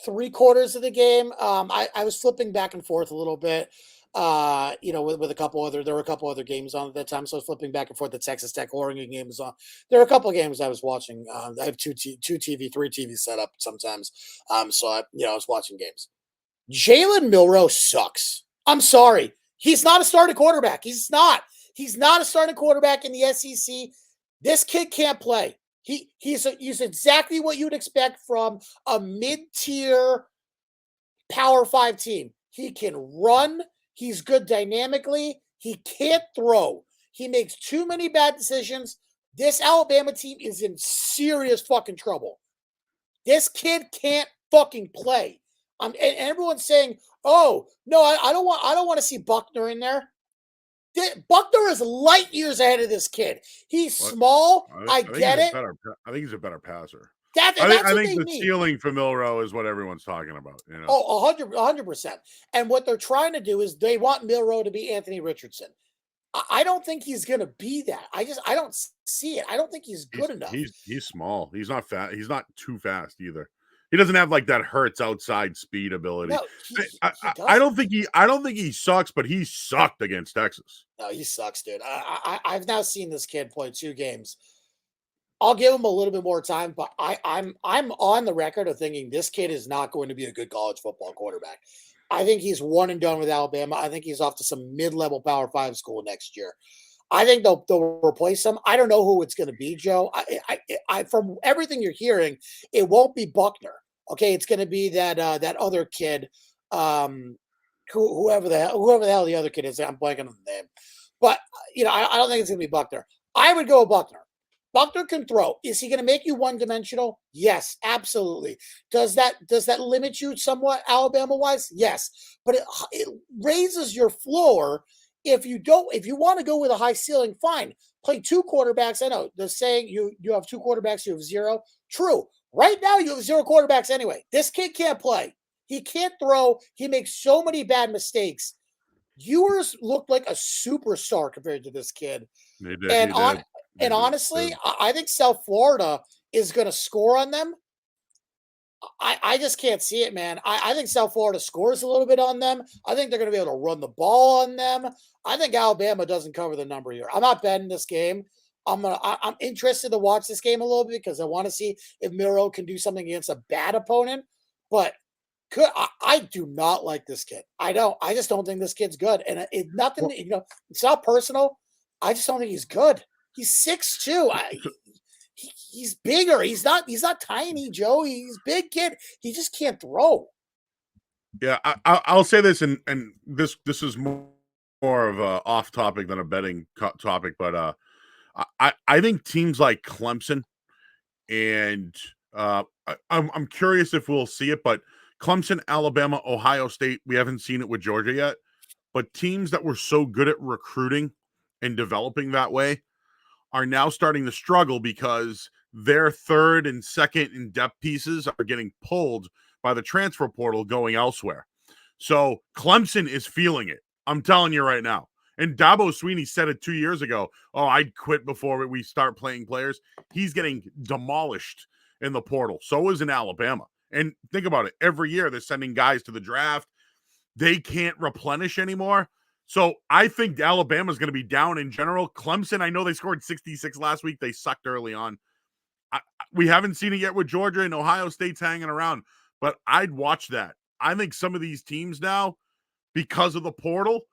3/4 of the game. I was flipping back and forth a little bit. With a couple other, there were a couple other games on at that time, so I was flipping back and forth. The Texas Tech Oregon game was on. There were a couple of games I was watching. I have two TV, three TV set up sometimes. So I was watching games. Jalen Milroe sucks. I'm sorry, he's not a starting quarterback. He's not. He's not a starting quarterback in the SEC. This kid can't play. He's exactly what you'd expect from a mid-tier Power 5 team. He can run. He's good dynamically. He can't throw. He makes too many bad decisions. This Alabama team is in serious fucking trouble. This kid can't fucking play. And everyone's saying, "Oh no, I don't want to see Buckner in there." Buckner is light years ahead of this kid. He's small. I get it. I think he's a better passer. That's I what think they the need. ceiling for Milroe is what everyone's talking about. You know? Oh, 100%. And what they're trying to do is they want Milroe to be Anthony Richardson. I don't think he's going to be that. I don't see it. I don't think he's good enough. He's small. He's not fast. He's not too fast either. He doesn't have like that Hurts outside speed ability. No, I don't think he sucks, but he sucked against Texas. No, he sucks, dude. I've now seen this kid play 2 games. I'll give him a little bit more time, but I'm on the record of thinking this kid is not going to be a good college football quarterback. I think he's one and done with Alabama. I think he's off to some mid-level Power 5 school next year. I think they'll replace him. I don't know who it's going to be, Joe. I from everything you're hearing, it won't be Buckner. Okay, it's going to be that other kid, whoever the hell the other kid is. I'm blanking on the name, but I don't think it's going to be Buckner. I would go with Buckner. Buckner can throw. Is he going to make you one-dimensional? Yes, absolutely. Does that limit you somewhat Alabama-wise? Yes, but it raises your floor. If you want to go with a high ceiling, fine. Play 2 quarterbacks. I know they're saying you have 2 quarterbacks, you have 0. True. Right now you have 0 quarterbacks anyway. This kid can't play. He can't throw. He makes so many bad mistakes. Ewers looked like a superstar compared to this kid. He did. And honestly, I think South Florida is going to score on them. I just can't see it, man. I think South Florida scores a little bit on them. I think they're going to be able to run the ball on them. I think Alabama doesn't cover the number here. I'm not betting this game. I'm interested to watch this game a little bit because I want to see if Milroe can do something against a bad opponent. But I do not like this kid. I just don't think this kid's good. And it's nothing. It's not personal. I just don't think he's good. He's 6'2". He's bigger. He's not tiny, Joe. He's big kid. He just can't throw. Yeah, I'll say this, and this is more of a off topic than a betting topic, but I think teams like Clemson and I'm curious if we'll see it, but Clemson, Alabama, Ohio State, we haven't seen it with Georgia yet, but teams that were so good at recruiting and developing that way are now starting to struggle because their third and second in depth pieces are getting pulled by the transfer portal going elsewhere. So Clemson is feeling it. I'm telling you right now. And Dabo Swinney said it 2 years ago. Oh, I'd quit before we start playing players. He's getting demolished in the portal. So is in Alabama. And think about it. Every year they're sending guys to the draft. They can't replenish anymore. So I think Alabama's going to be down in general. Clemson, I know they scored 66 last week. They sucked early on. We haven't seen it yet with Georgia, and Ohio State's hanging around. But I'd watch that. I think some of these teams now, because of the portal,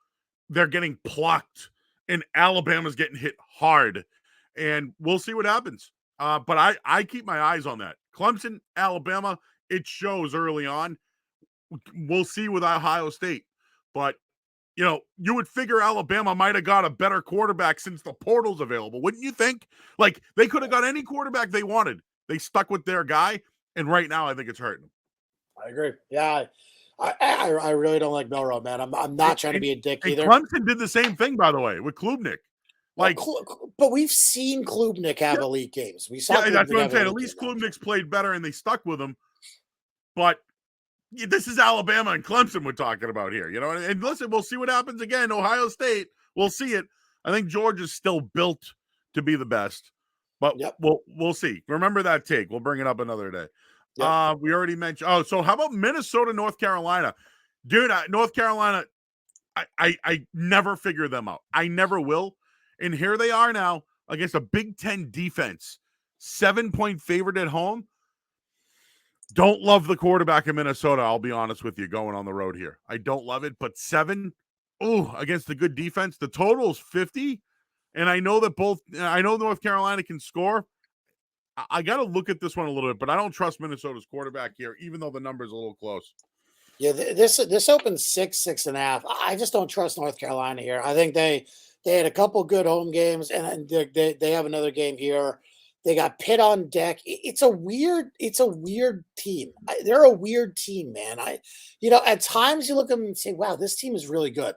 they're getting plucked. And Alabama's getting hit hard. And we'll see what happens. But I keep my eyes on that. Clemson, Alabama, it shows early on. we'll see with Ohio State. But, you would figure Alabama might have got a better quarterback since the portal's available. Wouldn't you think? Like, they could have got any quarterback they wanted. They stuck with their guy, and right now I think it's hurting them. I agree. Yeah, I really don't like Milroe, man. I'm not trying to be a dick And either. Clemson did the same thing, by the way, with Klubnik. Like, but we've seen Klubnik have elite games. We saw. yeah, that's what I'm saying. At elite least games. Klubnik's played better, and they stuck with him. But this is Alabama and Clemson we're talking about here, And listen, we'll see what happens again. Ohio State, we'll see it. I think Georgia's still built to be the best, but we'll see. Remember that take. We'll bring it up another day. Yep. We already mentioned. Oh, so how about Minnesota, North Carolina? Dude, North Carolina, I never figure them out. I never will. And here they are now against a Big Ten defense. 7-point favorite at home. Don't love the quarterback in Minnesota, I'll be honest with you, going on the road here. I don't love it, but 7, against the good defense. The total is 50, and I know North Carolina can score. I got to look at this one a little bit, but I don't trust Minnesota's quarterback here, even though the number is a little close. Yeah, this opens 6.5. I just don't trust North Carolina here. I think they had a couple good home games, and they have another game here. They got Pitt on deck. It's a weird team. They're a weird team, man. At times you look at them and say, wow, this team is really good.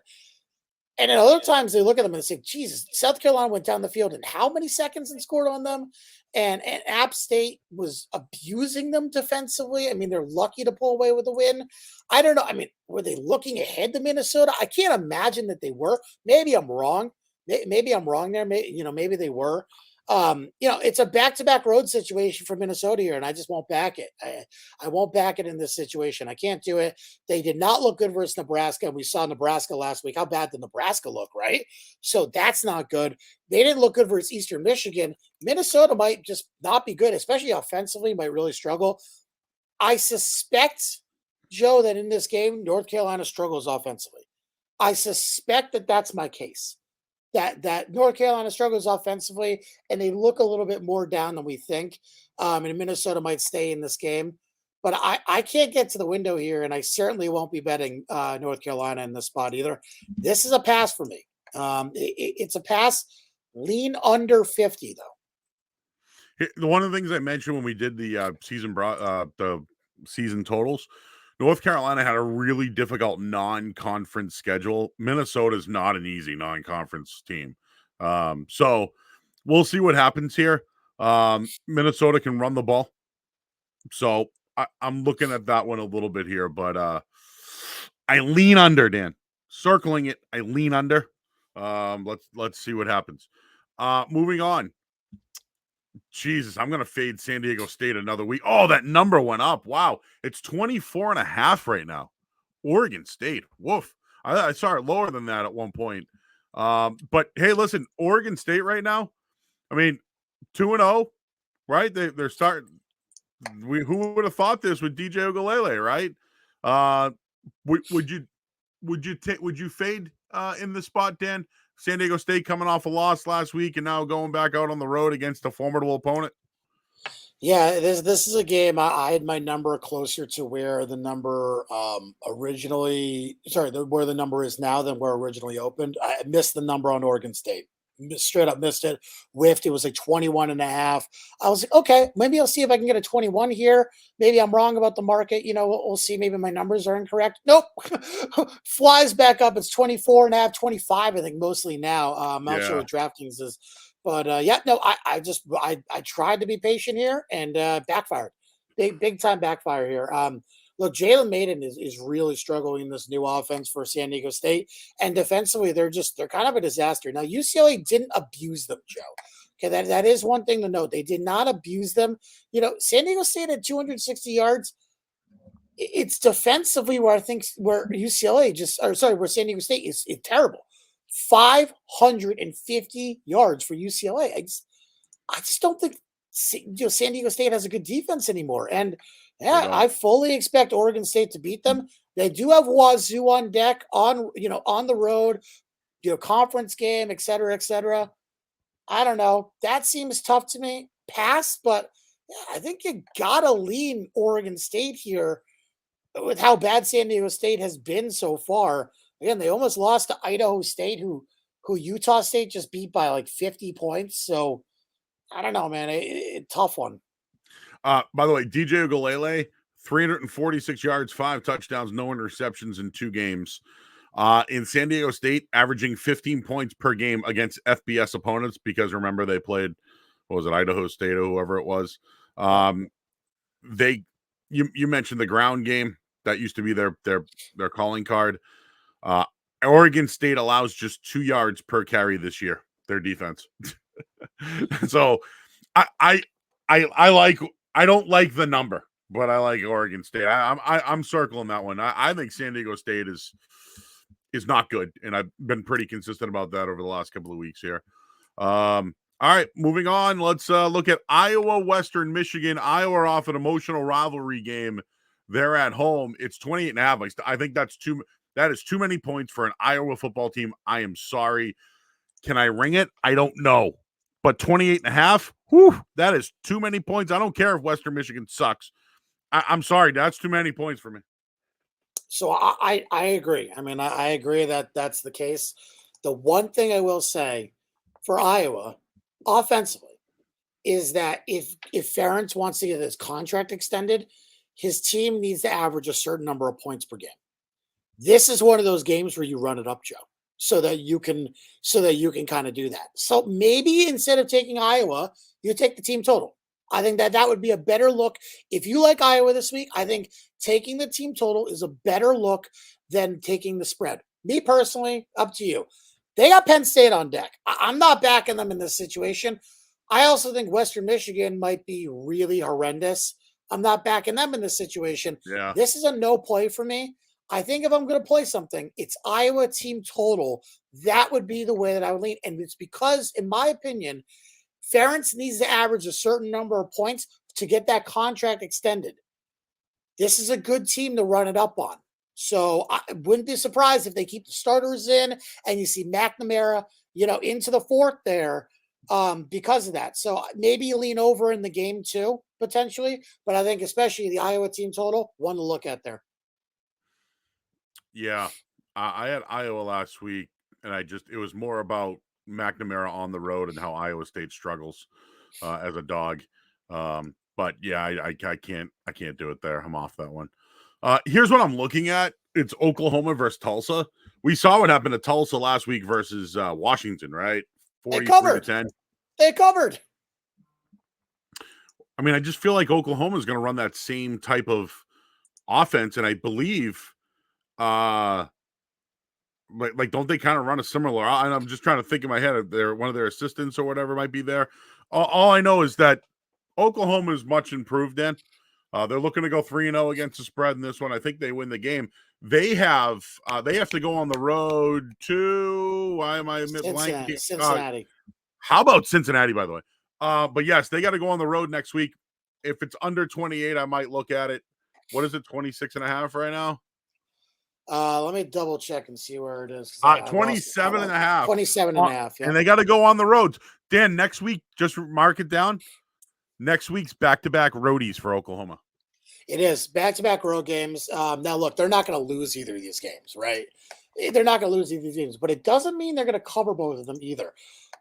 And at other times they look at them and say, Jesus, South Carolina went down the field in how many seconds and scored on them? And App State was abusing them defensively. I mean, they're lucky to pull away with a win. I don't know. I mean, were they looking ahead to Minnesota? I can't imagine that they were. Maybe I'm wrong. Maybe I'm wrong there. Maybe they were. It's a back-to-back road situation for Minnesota here, and I just won't back it. I won't back it in this situation. I can't do it. They did not look good versus Nebraska. We saw Nebraska last week. How bad did Nebraska look, right? So that's not good. They didn't look good versus Eastern Michigan. Minnesota might just not be good, especially offensively, might really struggle. I suspect, Joe, that in this game, North Carolina struggles offensively. I suspect that that's my case. That North Carolina struggles offensively, and they look a little bit more down than we think. And Minnesota might stay in this game. But I can't get to the window here, and I certainly won't be betting North Carolina in this spot either. This is a pass for me. It's a pass. Lean under 50, though. One of the things I mentioned when we did the season totals, North Carolina had a really difficult non-conference schedule. Minnesota's not an easy non-conference team. So we'll see what happens here. Minnesota can run the ball. So I'm looking at that one a little bit here, but I lean under, Dan. Circling it, I lean under. Let's see what happens. Moving on. Jesus, I'm going to fade San Diego State another week. Oh, that number went up. Wow. It's 24.5 right now. Oregon State. Woof. I saw it lower than that at one point. But hey, listen, Oregon State right now, I mean, 2-0, right? They're starting. Who would have thought this with DJ Ugalele, right? Would you fade in the spot, Dan? San Diego State coming off a loss last week and now going back out on the road against a formidable opponent. Yeah, this is a game. I had my number closer to where the number where the number is now than where originally opened. I missed the number on Oregon State. Straight up missed it. Whiffed. It was like 21.5. I was like, okay, maybe I'll see if I can get a 21 here. Maybe I'm wrong about the market. We'll see. Maybe my numbers are incorrect. Nope. Flies back up. It's 24.5, 25, I think, mostly now. I'm not sure what DraftKings is. But I tried to be patient here and backfired. Big time backfire here. Look, Jalen Maiden is really struggling in this new offense for San Diego State, and defensively they're kind of a disaster. Now UCLA didn't abuse them, Joe. Okay, that is one thing to note. They did not abuse them. San Diego State had 260 yards. It's defensively where where San Diego State is terrible. 550 yards for UCLA. I just don't think San Diego State has a good defense anymore. And I fully expect Oregon State to beat them. They do have Wazoo on deck on the road, conference game, et cetera, et cetera. I don't know. That seems tough to me. Pass, but I think you gotta lean Oregon State here. with how bad San Diego State has been so far. Again, they almost lost to Idaho State, who Utah State just beat by like 50 points. So I don't know, man. Tough one. By the way, DJ Ugalele, 346 yards, 5 touchdowns, no interceptions in 2 games. In San Diego State, averaging 15 points per game against FBS opponents, because remember they played, what was it, Idaho State or whoever it was. You mentioned the ground game. That used to be their calling card. Oregon State allows just 2 yards per carry this year, their defense. So I don't like the number, but I like Oregon State. I'm circling that one. I think San Diego State is not good, and I've been pretty consistent about that over the last couple of weeks here. All right, moving on. Let's look at Iowa, Western Michigan. Iowa are off an emotional rivalry game. They're at home. It's 28.5. I think that is too many points for an Iowa football team. I am sorry. Can I ring it? I don't know. But 28.5, whew, that is too many points. I don't care if Western Michigan sucks. I'm sorry. That's too many points for me. So I agree. I mean, I agree that that's the case. The one thing I will say for Iowa offensively is that if Ferentz wants to get his contract extended, his team needs to average a certain number of points per game. This is one of those games where you run it up, Joe, so that you can kind of do that. So maybe instead of taking Iowa, you take the team total. I think that would be a better look. If you like Iowa this week, I think taking the team total is a better look than taking the spread. Me personally, up to you. They got Penn State on deck. I'm not backing them in this situation. I also think Western Michigan might be really horrendous. I'm not backing them in this situation. Yeah. This is a no play for me. I think if I'm going to play something, it's Iowa team total. That would be the way that I would lean. And it's because, in my opinion, Ferentz needs to average a certain number of points to get that contract extended. This is a good team to run it up on. So I wouldn't be surprised if they keep the starters in and you see McNamara, into the fourth there because of that. So maybe you lean over in the game too, potentially. But I think especially the Iowa team total, one to look at there. Yeah. I had Iowa last week, and it was more about McNamara on the road and how Iowa State struggles as a dog. But yeah, I can't do it there. I'm off that one. Here's what I'm looking at. It's Oklahoma versus Tulsa. We saw what happened to Tulsa last week versus Washington, right? 43-10. They covered. I mean, I just feel like Oklahoma is going to run that same type of offense, and I believe, like don't they kind of run a similar? And I'm just trying to think in my head, one of their assistants or whatever might be there. All I know is that Oklahoma is much improved. Then they're looking to go 3-0 against the spread in this one. I think they win the game. They have to go on the road to Cincinnati. How about Cincinnati, by the way? But yes, they got to go on the road next week. If it's under 28, I might look at it. What is it, 26.5 right now? Let me double check and see where it is. 27.5. 27.5. Yeah. And they got to go on the road. Dan, next week, just mark it down. Next week's back-to-back roadies for Oklahoma. It is back-to-back road games. Now, look, they're not going to lose either of these games, right? They're not going to lose either of these games, but it doesn't mean they're going to cover both of them either.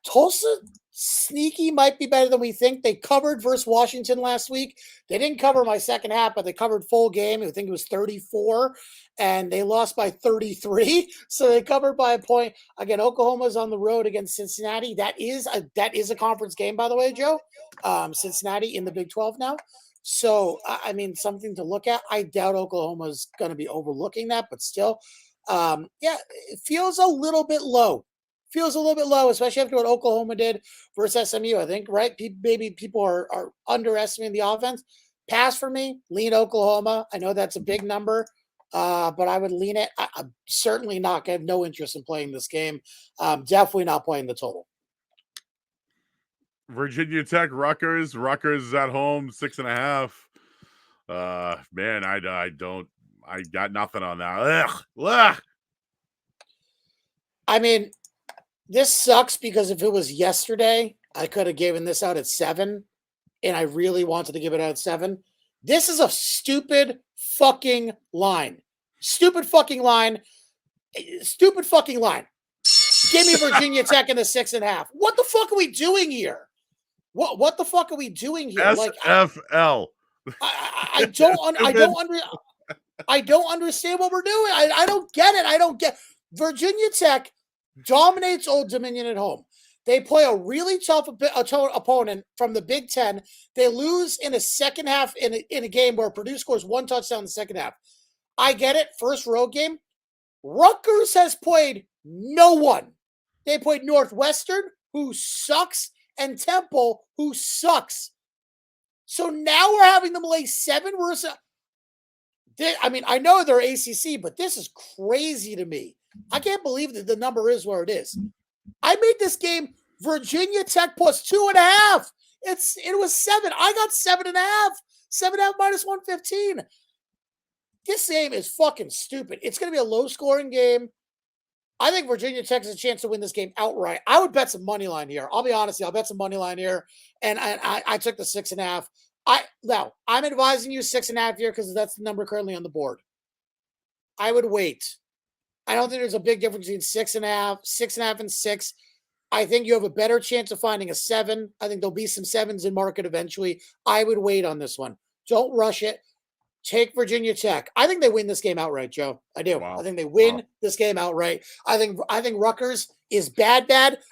Tulsa, sneaky, might be better than we think. They covered versus Washington last week. They didn't cover my second half, but they covered full game. I think it was 34, and they lost by 33. So they covered by a point. Again, Oklahoma's on the road against Cincinnati. That is a conference game, by the way, Joe. Cincinnati in the Big 12 now. So, I mean, something to look at. I doubt Oklahoma's going to be overlooking that, but still, it feels a little bit low. Especially after what Oklahoma did versus SMU. I think, right? Maybe people are underestimating the offense. Pass for me, lean Oklahoma. I know that's a big number, but I would lean it. I'm certainly not. I have no interest in playing this game. Definitely not playing the total. Virginia Tech, Rutgers. Rutgers at home, 6.5. Man, I got nothing on that. Ugh. I mean, this sucks because if it was yesterday, I could have given this out at 7, and I really wanted to give it out at 7. This is a stupid fucking line. Stupid fucking line. Stupid fucking line. Give me Virginia Tech in the 6.5. What the fuck are we doing here? What the fuck are we doing here? SFL. I don't understand what we're doing. I don't get it. Virginia Tech dominates Old Dominion at home. They play a really tough opponent from the Big Ten. They lose in a second half in a game where Purdue scores 1 touchdown in the second half. I get it. First road game. Rutgers has played no one. They played Northwestern, who sucks, and Temple, who sucks. So now we're having them lay 7 versus. I know they're ACC, but this is crazy to me. I can't believe that the number is where it is. I made this game Virginia Tech plus 2.5. It was 7. I got 7.5. 7.5 minus 115. This game is fucking stupid. It's going to be a low-scoring game. I think Virginia Tech has a chance to win this game outright. I would bet some money line here. I'll be honest, I'll bet some money line here, and I took the 6.5. I'm advising you 6.5 here because that's the number currently on the board. I would wait. I don't think there's a big difference between 6.5, 6.5, and 6. I think you have a better chance of finding a 7. I think there'll be some 7s in market eventually. I would wait on this one. Don't rush it. Take Virginia Tech. I think they win this game outright, Joe. I do. Wow. I think they win this game outright. I think Rutgers is bad.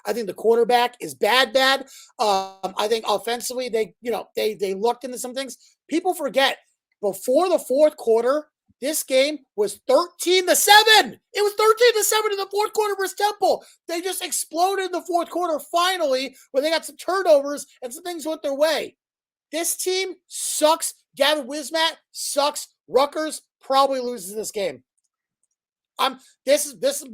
I think the quarterback is bad. I think offensively they looked into some things. People forget before the fourth quarter, this game was 13-7. It was 13-7 in the fourth quarter versus Temple. They just exploded in the fourth quarter finally when they got some turnovers and some things went their way. This team sucks. Gavin Wismat sucks. Rutgers probably loses this game. This is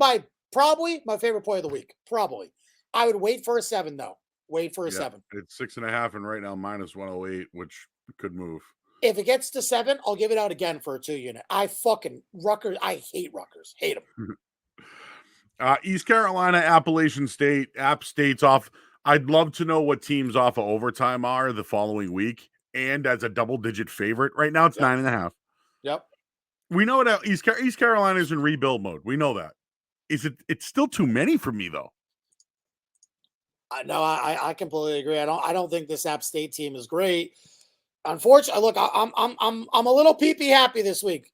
probably my favorite play of the week. Probably. I would wait for a 7 though. Wait for a 7. It's 6.5 and right now minus 108, which could move. If it gets to 7, I'll give it out again for a 2 unit. I hate Rutgers. Hate them. East Carolina, Appalachian State. App State's off. I'd love to know what teams off of overtime are the following week. And as a double-digit favorite. Right now, it's 9.5. Yep. We know what East Carolina is in rebuild mode. We know that. It's still too many for me, though. No, I completely agree. I don't think this App State team is great. Unfortunately, look, I'm a little pee happy this week.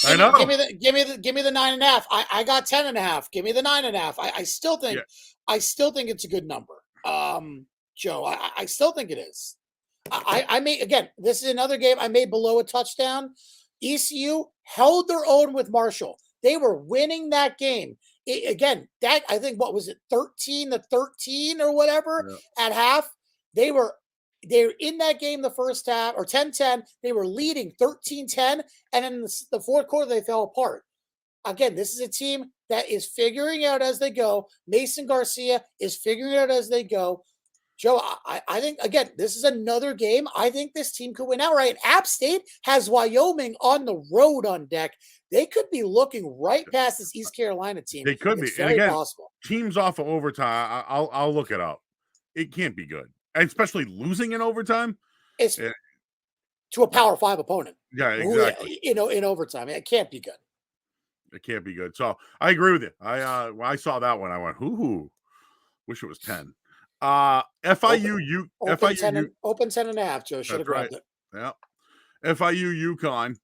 I know. Give me the 9.5. I got 10.5. Give me the 9.5. I still think it's a good number. Joe, I still think it is. I made, again, this is another game I made below a touchdown. ECU held their own with Marshall. They were winning that game. I think, what was it, 13-13 or whatever at half? They were in that game the first half, or 10-10. They were leading 13-10, and in the fourth quarter, they fell apart. Again, this is a team that is figuring out as they go. Mason Garcia is figuring out as they go. Joe, I think, again, this is another game. I think this team could win outright. App State has Wyoming on the road on deck. They could be looking right past this East Carolina team. They could be. Very possible. Teams off of overtime, I'll look it up. It can't be good. Especially losing in overtime. It's to a Power 5 opponent. Yeah, exactly. In overtime. It can't be good. It can't be good. So I agree with you. When I saw that one, I went, "Hoo, wish it was 10." FIU, open 10.5. Joe should have grabbed it. Yeah, FIU, UConn.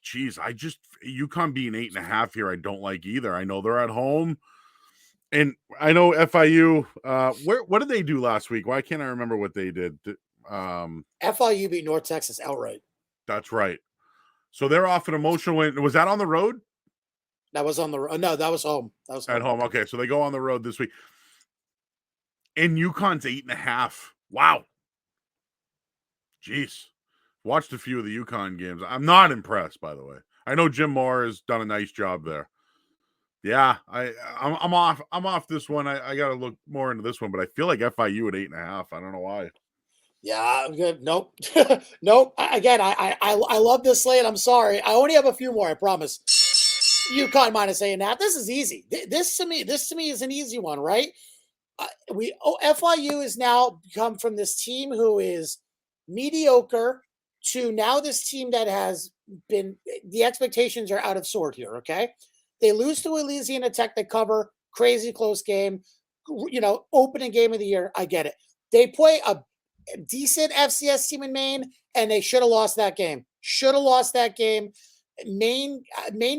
Geez, UConn being 8.5 here, I don't like either. I know they're at home, and I know FIU. What did they do last week? Why can't I remember what they did? FIU beat North Texas outright. That's right. So they're off an emotional win. Was that on the road? That was on the road. No, that was home. That was at home. Okay, so they go on the road this week. And UConn's 8.5. Wow. Jeez. Watched a few of the UConn games. I'm not impressed, by the way. I know Jim Moore has done a nice job there. Yeah, I'm off this one. I got to look more into this one, but I feel like FIU at 8.5. I don't know why. Yeah, good. Nope. Nope. Again, I love this slate. I'm sorry. I only have a few more, I promise. UConn minus 8.5. This is easy. This to me is an easy one, right? FIU has now become from this team who is mediocre to now this team that has been, the expectations are out of sort here, okay? They lose to Louisiana Tech, they cover, crazy close game, opening game of the year. I get it. They play a decent FCS team in Maine, and they should have lost that game. Maine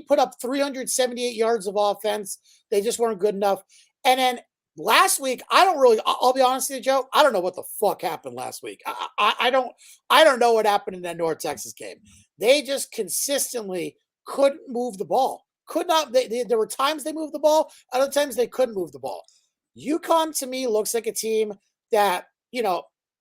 put up 378 yards of offense. They just weren't good enough. And then last week, I'll be honest with you, Joe, I don't know what the fuck happened last week. I don't know what happened in that North Texas game. They just consistently couldn't move the ball. Could not. There were times they moved the ball. Other times they couldn't move the ball. UConn to me looks like a team that,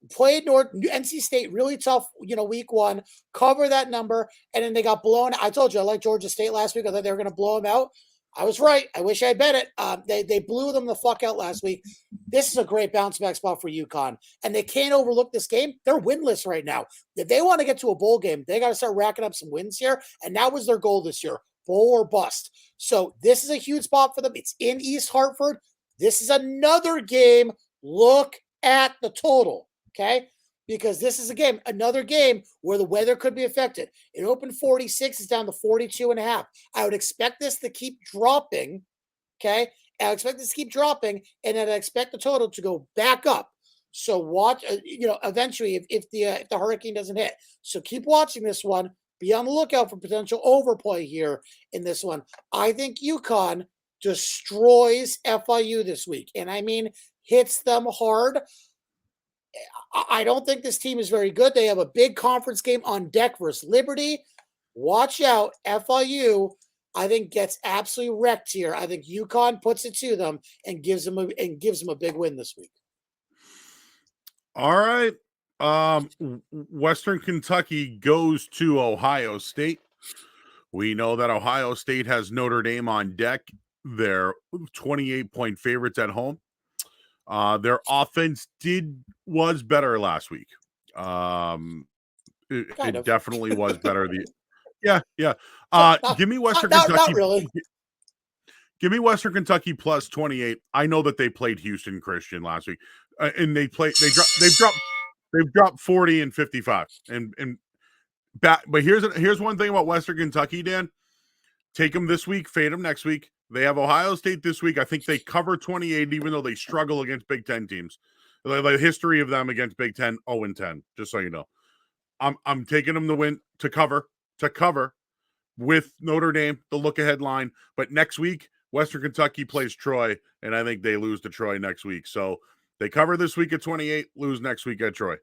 played NC State really tough, week one, cover that number, and then they got blown. I told you I like Georgia State last week. I thought they were going to blow them out. I was right. I wish I bet it. They blew them the fuck out last week. This is a great bounce back spot for UConn, and they can't overlook this game. They're winless right now. If they want to get to a bowl game, they got to start racking up some wins here, and that was their goal this year, bowl or bust. So this is a huge spot for them. It's in East Hartford. This is another game. Look at the total. Okay, because this is another game where the weather could be affected. It opened 46, it's down to 42.5. I would expect this to keep dropping. Okay, I expect this to keep dropping, and then I expect the total to go back up. So watch, eventually if the hurricane doesn't hit. So keep watching this one. Be on the lookout for potential overplay here in this one. I think UConn destroys FIU this week, and I mean hits them hard. I don't think this team is very good. They have a big conference game on deck versus Liberty. Watch out. FIU, I think, gets absolutely wrecked here. I think UConn puts it to them and gives them a big win this week. All right. Western Kentucky goes to Ohio State. We know that Ohio State has Notre Dame on deck. They're 28-point favorites at home. Their offense was better last week. It definitely was better. Yeah. Give me Western Kentucky. Not really. Give me Western Kentucky plus 28. I know that they played Houston Christian last week, and they've dropped 40 and 55. But here's one thing about Western Kentucky, Dan. Take them this week, fade them next week. They have Ohio State this week. I think they cover 28, even though they struggle against Big Ten teams. The history of them against Big Ten, 0-10, just so you know. I'm taking them to win, to cover with Notre Dame, the look-ahead line. But next week, Western Kentucky plays Troy, and I think they lose to Troy next week. So they cover this week at 28, lose next week at Troy.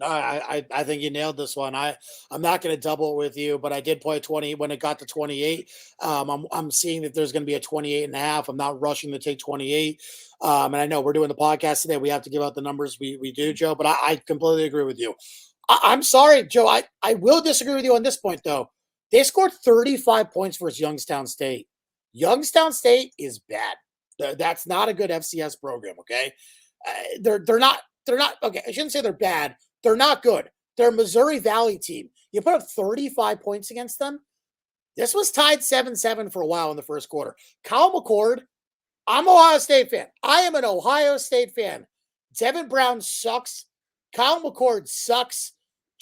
No, I think you nailed this one. I'm not going to double it with you, but I did play 20 when it got to 28. I'm seeing that there's going to be a 28.5. I'm not rushing to take 28. And I know we're doing the podcast today. We have to give out the numbers we do, Joe, but I completely agree with you. I'm sorry, Joe. I will disagree with you on this point, though. They scored 35 points versus Youngstown State. Youngstown State is bad. That's not a good FCS program, okay? They're not okay. I shouldn't say they're bad. They're not good. They're a Missouri Valley team. You put up 35 points against them. This was tied 7-7 for a while in the first quarter. Kyle McCord, I'm an Ohio State fan. I am an Ohio State fan. Devin Brown sucks. Kyle McCord sucks.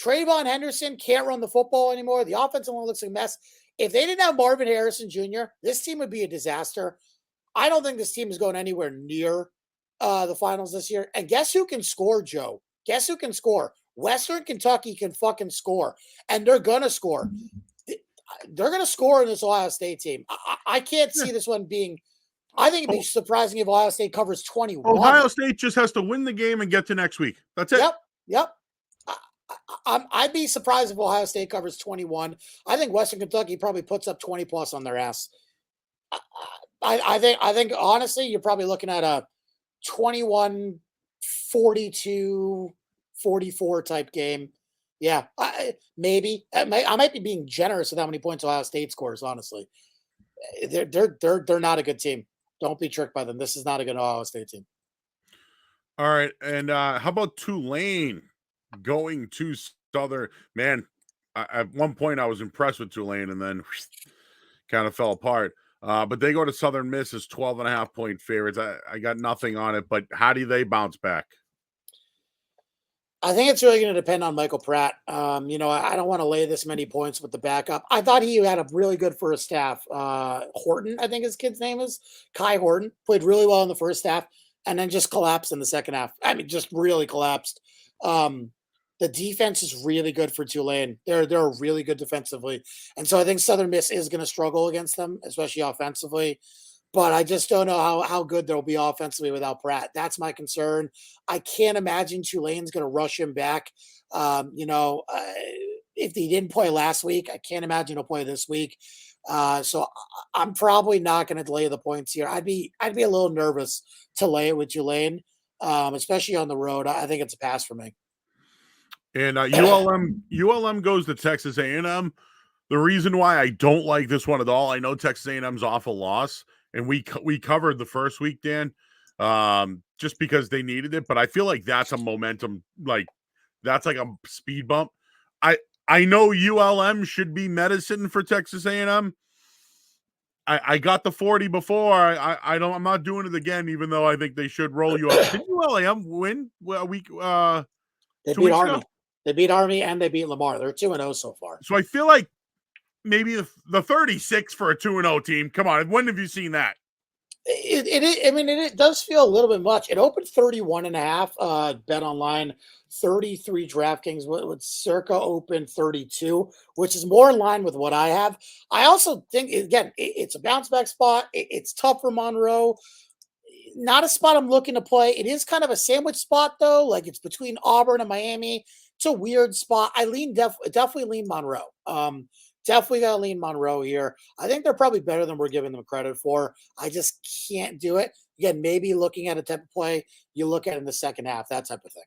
Trayvon Henderson can't run the football anymore. The offensive line looks like a mess. If they didn't have Marvin Harrison Jr., this team would be a disaster. I don't think this team is going anywhere near the finals this year. And guess who can score, Joe? Guess who can score? Western Kentucky can fucking score. And they're going to score. They're going to score in this Ohio State team. I can't see this one being – I think it'd be surprising if Ohio State covers 21. Ohio State just has to win the game and get to next week. That's it. Yep. I'd be surprised if Ohio State covers 21. I think Western Kentucky probably puts up 20 plus on their ass. I think honestly, you're probably looking at a 21, 42, 44 type game. Yeah, maybe. I might be being generous with how many points Ohio State scores. Honestly, they're not a good team. Don't be tricked by them. This is not a good Ohio State team. All right, and how about Tulane going to Southern? Man, at one point I was impressed with Tulane, and then kind of fell apart. But they go to Southern Miss as 12.5-point favorites. I got nothing on it, but how do they bounce back? I think it's really going to depend on Michael Pratt. I don't want to lay this many points with the backup. I thought he had a really good first half. Horton, I think his kid's name is Kai Horton, played really well in the first half and then just collapsed in the second half. I mean, just really collapsed. The defense is really good for Tulane. They're really good defensively, and so I think Southern Miss is going to struggle against them, especially offensively. But I just don't know how good they'll be offensively without Pratt. That's my concern. I can't imagine Tulane's going to rush him back. If he didn't play last week, I can't imagine he'll play this week. So I'm probably not going to lay the points here. I'd be a little nervous to lay it with Tulane, especially on the road. I think it's a pass for me. And ULM goes to Texas A&M. The reason why I don't like this one at all, I know Texas A&M's off a loss, and we covered the first week, Dan, just because they needed it. But I feel like that's a momentum, like that's like a speed bump. I know ULM should be medicine for Texas A&M. I got the 40 before. I'm not doing it again, even though I think they should roll you up. Did ULM win a week? They 2 beat weeks Army. ago? They beat Army and they beat Lamar. They're 2-0 so far. So I feel like maybe the 36 for a 2-0 team. Come on, when have you seen that? It does feel a little bit much. It opened 31.5. Bet online 33. DraftKings with circa open 32, which is more in line with what I have. I also think again, it's a bounce back spot. It's tough for Monroe. Not a spot I'm looking to play. It is kind of a sandwich spot though. Like it's between Auburn and Miami. It's a weird spot. I definitely lean Monroe. Definitely got to lean Monroe here. I think they're probably better than we're giving them credit for. I just can't do it. Again, maybe looking at a type of play, you look at it in the second half, that type of thing.